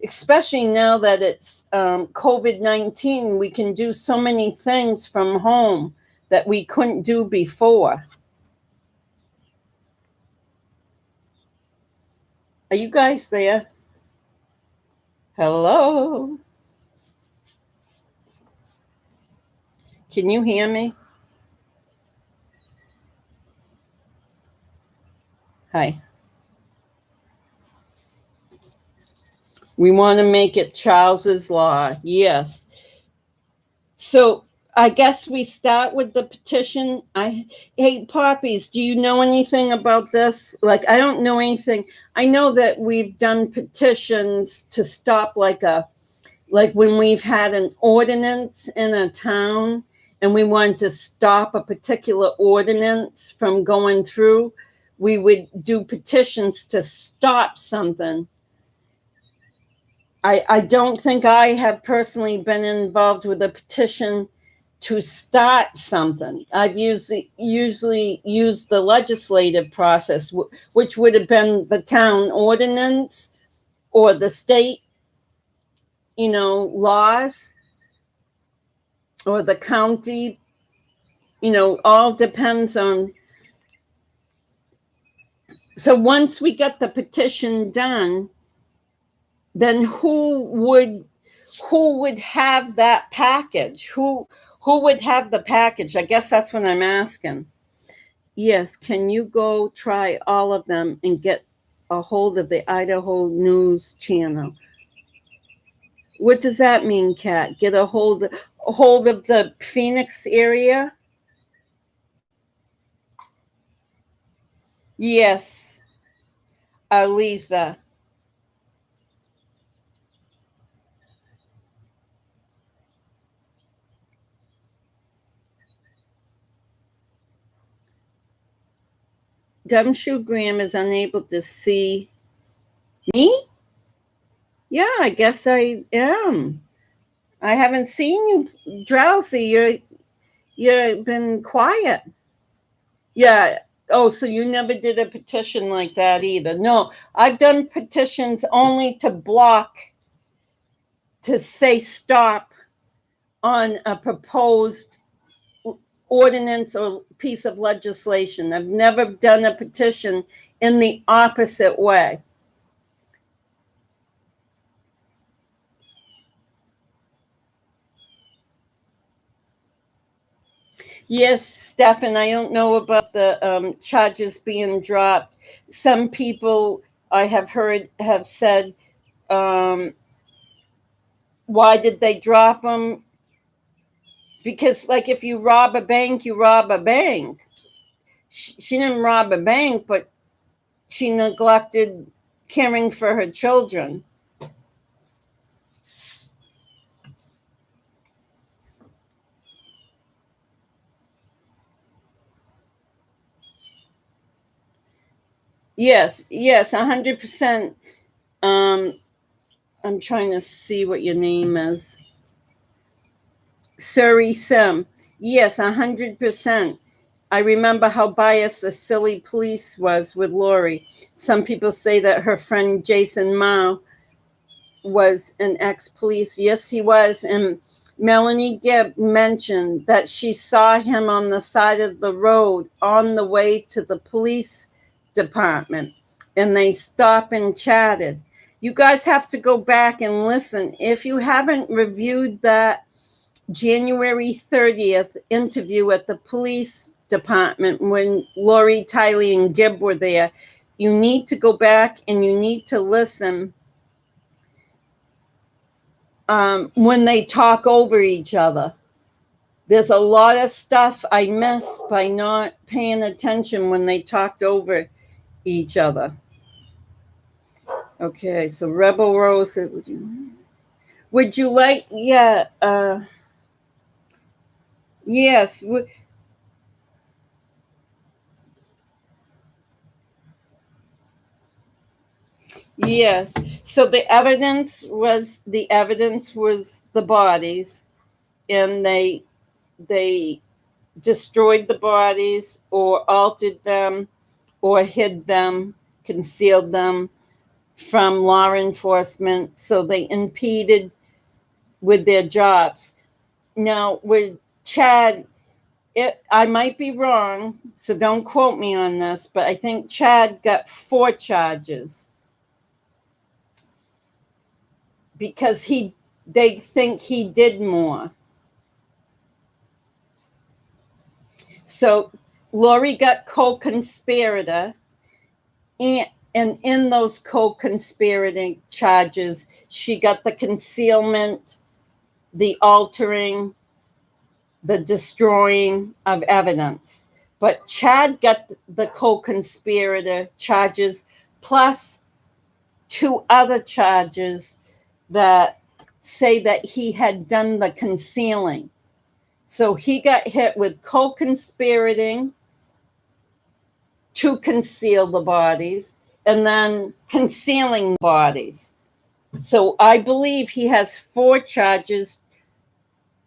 especially now that it's COVID-19, we can do so many things from home that we couldn't do before. Are you guys there? Hello? Can you hear me? Hi. We want to make it Charles's law. Yes. So I guess we start with the petition. Hey, Poppies, do you know anything about this? Like, I don't know anything. I know that we've done petitions to stop like when we've had an ordinance in a town and we wanted to stop a particular ordinance from going through, we would do petitions to stop something. I don't think I have personally been involved with a petition to start something. I've usually used the legislative process, which would have been the town ordinance or the state, laws, or the county, all depends on. So once we get the petition done, then who would have that package? Who would have the package? I guess that's what I'm asking. Yes, can you go try all of them and get a hold of the Idaho News Channel? What does that mean, Kat? Get a hold of the Phoenix area? Yes, Aletha. Gumshoe Graham is unable to see me? Yeah, I guess I am. I haven't seen you, Drowsy. You've been quiet. Yeah. Oh, so you never did a petition like that either? No, I've done petitions only to block, to say stop on a proposed ordinance or piece of legislation. I've never done a petition in the opposite way. Yes, Stefan, I don't know about the charges being dropped. Some people I have heard have said, why did they drop them? Because, like, if you rob a bank, you rob a bank. She didn't rob a bank, but she neglected caring for her children. Yes, 100%. I'm trying to see what your name is. Surrey Sim. Yes, 100%. I remember how biased the silly police was with Lori. Some people say that her friend Jason Mao was an ex-police. Yes, he was. And Melanie Gibb mentioned that she saw him on the side of the road on the way to the police department, and they stopped and chatted. You guys have to go back and listen. If you haven't reviewed that January 30th interview at the police department when Lori, Tylee, and Gibb were there, you need to go back and you need to listen when they talk over each other. There's a lot of stuff I missed by not paying attention when they talked over each other. Okay, so Rebel Rose, would you like, Yes. Yes. So the evidence was the bodies, and they destroyed the bodies or altered them or hid them, concealed them from law enforcement, so they impeded with their jobs. Now, with Chad, I might be wrong, so don't quote me on this, but I think Chad got 4 charges because they think he did more. So Lori got co-conspirator, and in those co-conspirating charges, she got the concealment, the altering, the destroying of evidence. But Chad got the co-conspirator charges plus 2 other charges that say that he had done the concealing. So he got hit with co-conspirating to conceal the bodies and then concealing bodies. So I believe he has 4 charges,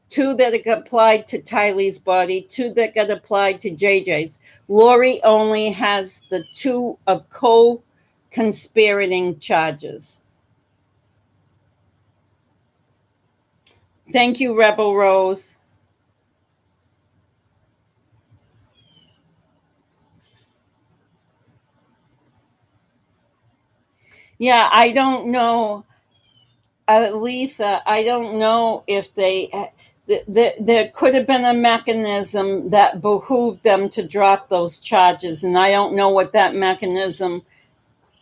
2 that got applied to Tylee's body, 2 that got applied to JJ's. Lori only has the 2 of co-conspirating charges. Thank you, Rebel Rose. Yeah, I don't know, Lisa. I don't know if there could have been a mechanism that behooved them to drop those charges, and I don't know what that mechanism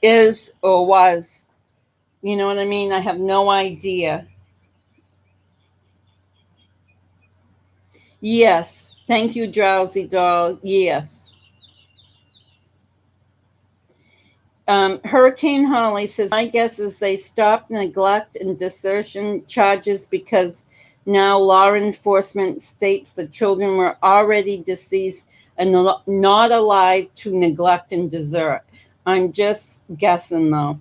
is or was. You know what I mean? I have no idea. Yes. Thank you, Drowsy Doll. Yes. Hurricane Holly says, my guess is they stopped neglect and desertion charges because now law enforcement states the children were already deceased and not alive to neglect and desert. I'm just guessing, though.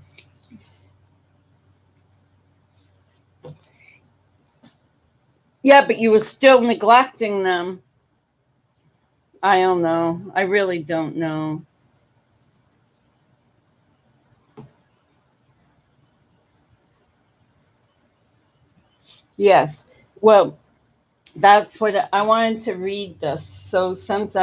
Yeah, but you were still neglecting them. I don't know. I really don't know. Yes. Well, that's what I wanted to read this. So since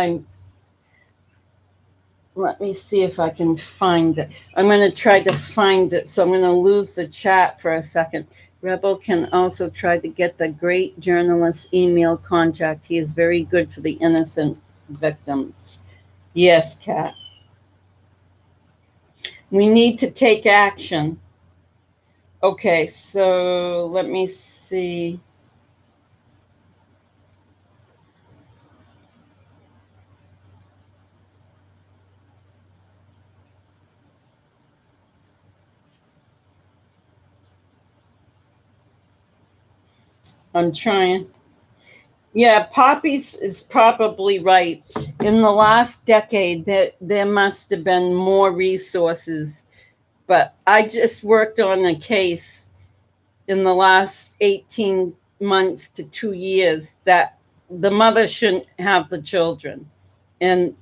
let me see if I can find it. I'm going to try to find it. So I'm going to lose the chat for a second. Rebel can also try to get the great journalist email contact. He is very good for the innocent victims. Yes, Kat. We need to take action. Okay, so let me see. I'm trying. Yeah, Poppy's is probably right. In the last decade, there must have been more resources. But I just worked on a case in the last 18 months to 2 years that the mother shouldn't have the children. And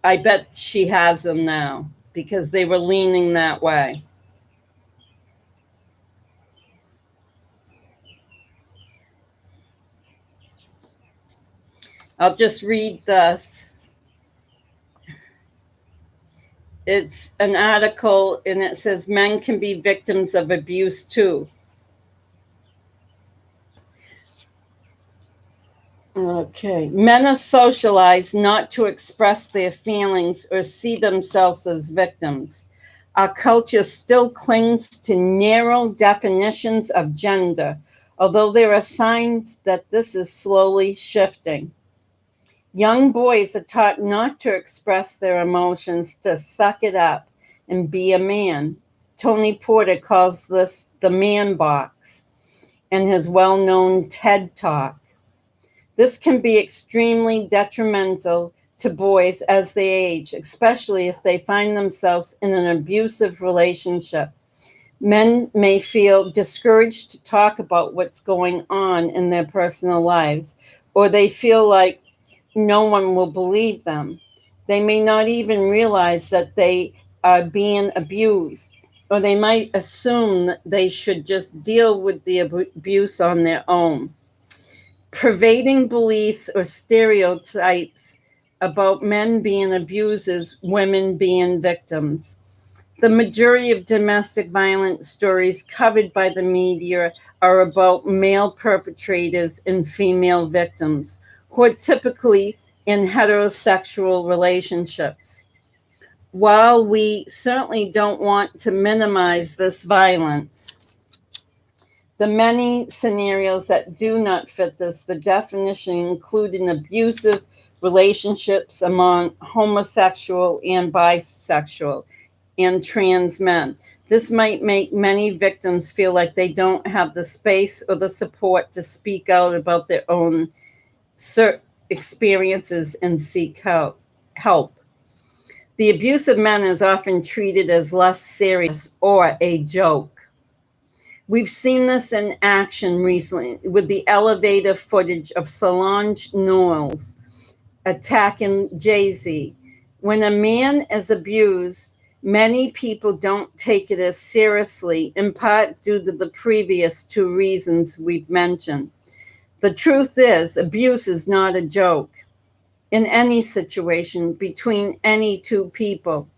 I bet she has them now because they were leaning that way. I'll just read this. It's an article and it says men can be victims of abuse too. Okay. Men are socialized not to express their feelings or see themselves as victims. Our culture still clings to narrow definitions of gender, although there are signs that this is slowly shifting. Young boys are taught not to express their emotions, to suck it up and be a man. Tony Porter calls this the man box in his well known TED talk. This can be extremely detrimental to boys as they age, especially if they find themselves in an abusive relationship. Men may feel discouraged to talk about what's going on in their personal lives, or they feel like no one will believe them. They may not even realize that they are being abused, or they might assume that they should just deal with the abuse on their own. Pervading beliefs or stereotypes about men being abusers, women being victims. The majority of domestic violence stories covered by the media are about male perpetrators and female victims, who are typically in heterosexual relationships. While we certainly don't want to minimize this violence, the many scenarios that do not fit this, the definition including abusive relationships among homosexual and bisexual and trans men. This might make many victims feel like they don't have the space or the support to speak out about their own experiences and seek help. The abuse of men is often treated as less serious or a joke. We've seen this in action recently with the elevator footage of Solange Knowles attacking Jay-Z. When a man is abused, many people don't take it as seriously, in part due to the previous two reasons we've mentioned. The truth is, abuse is not a joke in any situation between any two people.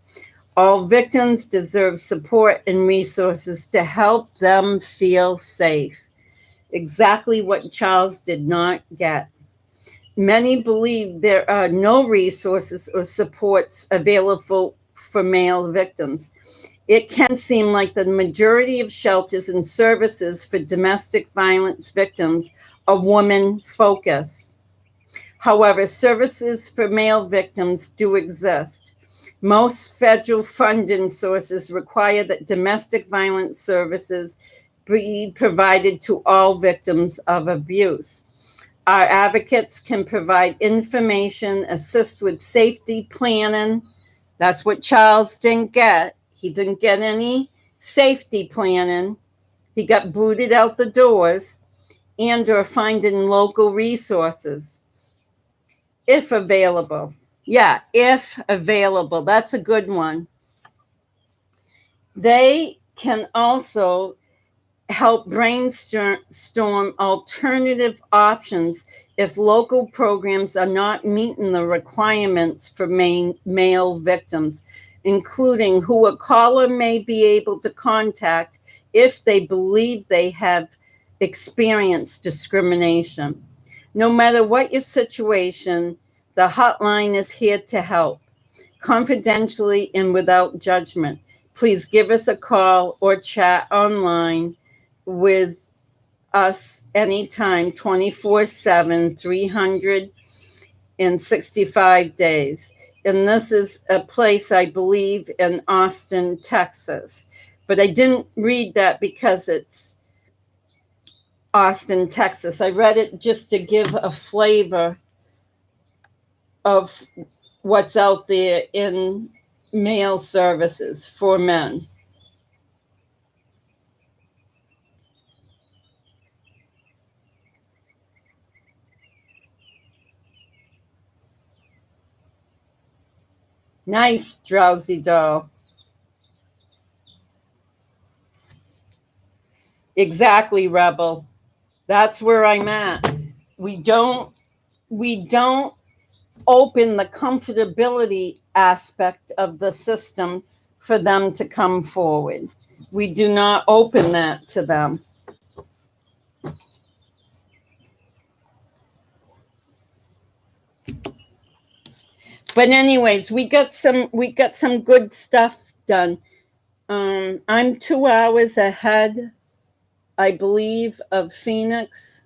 All victims deserve support and resources to help them feel safe. Exactly what Charles did not get. Many believe there are no resources or supports available for male victims. It can seem like the majority of shelters and services for domestic violence victims are woman-focused. However, services for male victims do exist. Most federal funding sources require that domestic violence services be provided to all victims of abuse. Our advocates can provide information, assist with safety planning. That's what Charles didn't get. He didn't get any safety planning. He got booted out the doors, and or finding local resources if available. Yeah, if available. That's a good one. They can also help brainstorm alternative options if local programs are not meeting the requirements for male victims, including who a caller may be able to contact if they believe they have experienced discrimination. No matter what your situation, the hotline is here to help, confidentially and without judgment. Please give us a call or chat online with us anytime, 24/7, 365 days. And this is a place, I believe, in Austin, Texas. But I didn't read that because it's Austin, Texas. I read it just to give a flavor of what's out there in male services for men. Nice, drowsy doll. Exactly, Rebel. That's where I'm at. We don't open the comfortability aspect of the system for them to come forward. We do not open that to them. But anyways, we got some good stuff done. I'm 2 hours ahead, I believe, of Phoenix.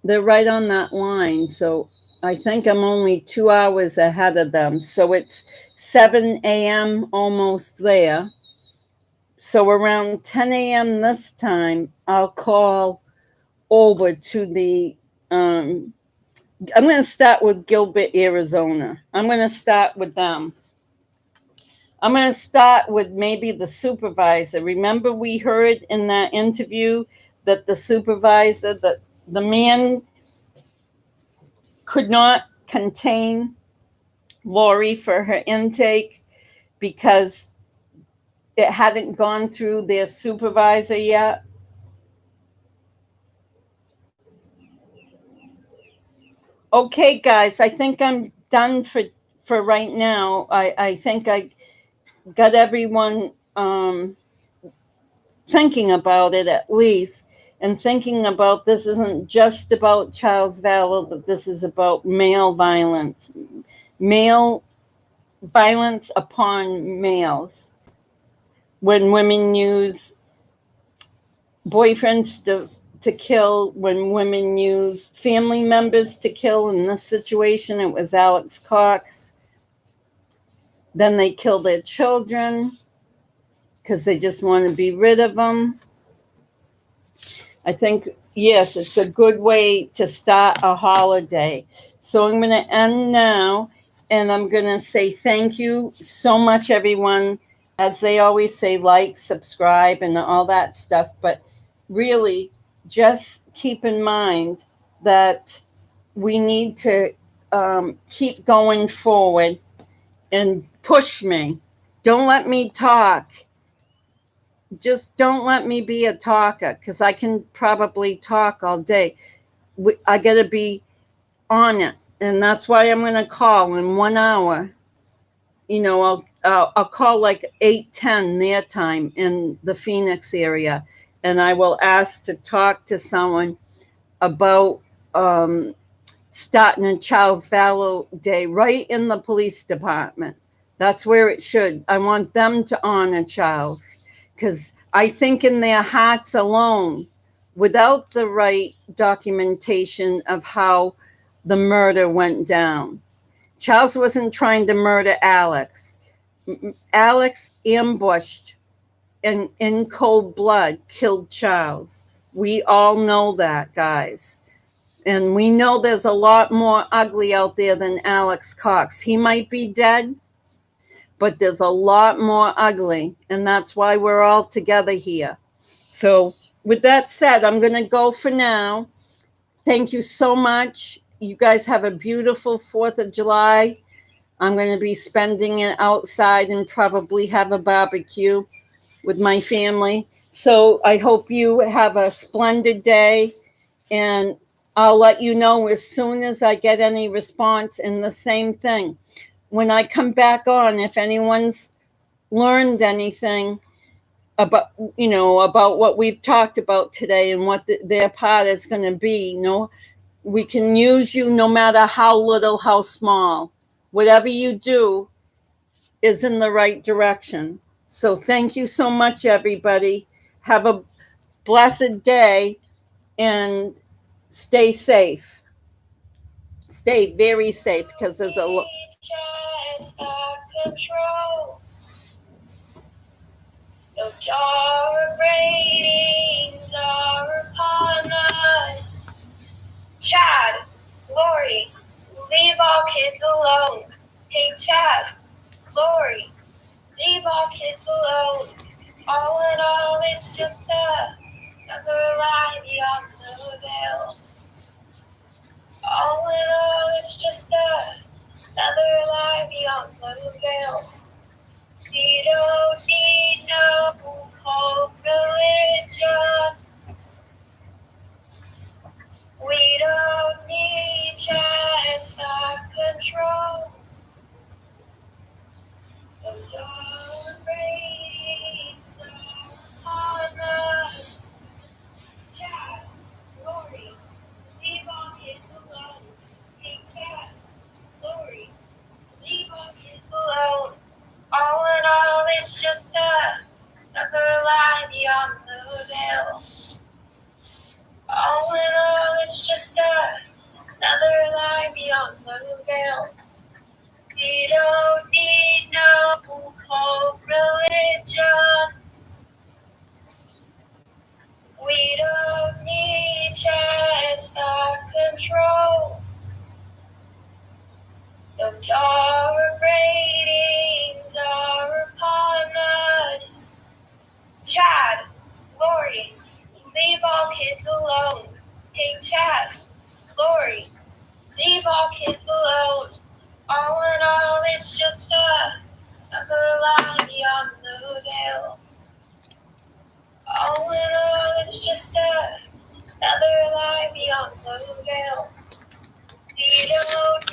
They're right on that line, so I think I'm only 2 hours ahead of them. So it's 7 a.m. almost there. So around 10 a.m. this time, I'll call over to the I'm going to start with Gilbert, Arizona. I'm going to start with them. I'm going to start with maybe the supervisor. Remember, we heard in that interview that the supervisor, that the man could not contain Lori for her intake because it hadn't gone through their supervisor yet. Okay, guys, I think I'm done for right now. I think I got everyone thinking about it at least, and thinking about this isn't just about Charles Vallow, but this is about male violence upon males. When women use boyfriends to kill, when women use family members to kill. In this situation, it was Alex Cox. Then they kill their children because they just want to be rid of them. I think, yes, it's a good way to start a holiday. So I'm going to end now, and I'm going to say thank you so much, everyone. As they always say, like, subscribe, and all that stuff. But really, just keep in mind that we need to keep going forward and push me. Don't let me talk. Just don't let me be a talker, because I can probably talk all day. I got to be on it. And that's why I'm going to call in 1 hour. You know, I'll call like 8:10 their time in the Phoenix area. And I will ask to talk to someone about starting a Charles Vallow Day right in the police department. That's where it should. I want them to honor Charles, because I think in their hearts alone, without the right documentation of how the murder went down, Charles wasn't trying to murder Alex. Alex ambushed and in cold blood killed Charles. We all know that, guys. And we know there's a lot more ugly out there than Alex Cox. He might be dead, but there's a lot more ugly. And that's why we're all together here. So with that said, I'm going to go for now. Thank you so much. You guys have a beautiful 4th of July. I'm going to be spending it outside and probably have a barbecue with my family. So I hope you have a splendid day. And I'll let you know as soon as I get any response. And the same thing, when I come back on, if anyone's learned anything about, about what we've talked about today and what their part is going to be, we can use you no matter how little, how small. Whatever you do is in the right direction. So thank you so much, everybody. Have a blessed day and stay safe. Stay very safe, because there's a lot. Control. No dark ratings are upon us. Chad, Lori, leave all kids alone. Hey, Chad, Lori, leave all kids alone. All in all, it's just another lie beyond the veil. All in all, it's just another lie beyond the veil. We don't need no hope religion. We don't need chance, not control. The dark rains are upon us. Chad, Lori, leave all kids alone. Hey, Chad, Lori, leave all kids alone. All in all, it's just another lie beyond the veil. All in all, it's just another lie beyond the veil. We don't need no hope religion. We don't need chance, not control. Chad, Lori, leave all kids alone. Hey Chad, Lori, leave all kids alone. All in all, it's just another line beyond the veil. All in all, it's just another line beyond the veil. Dido,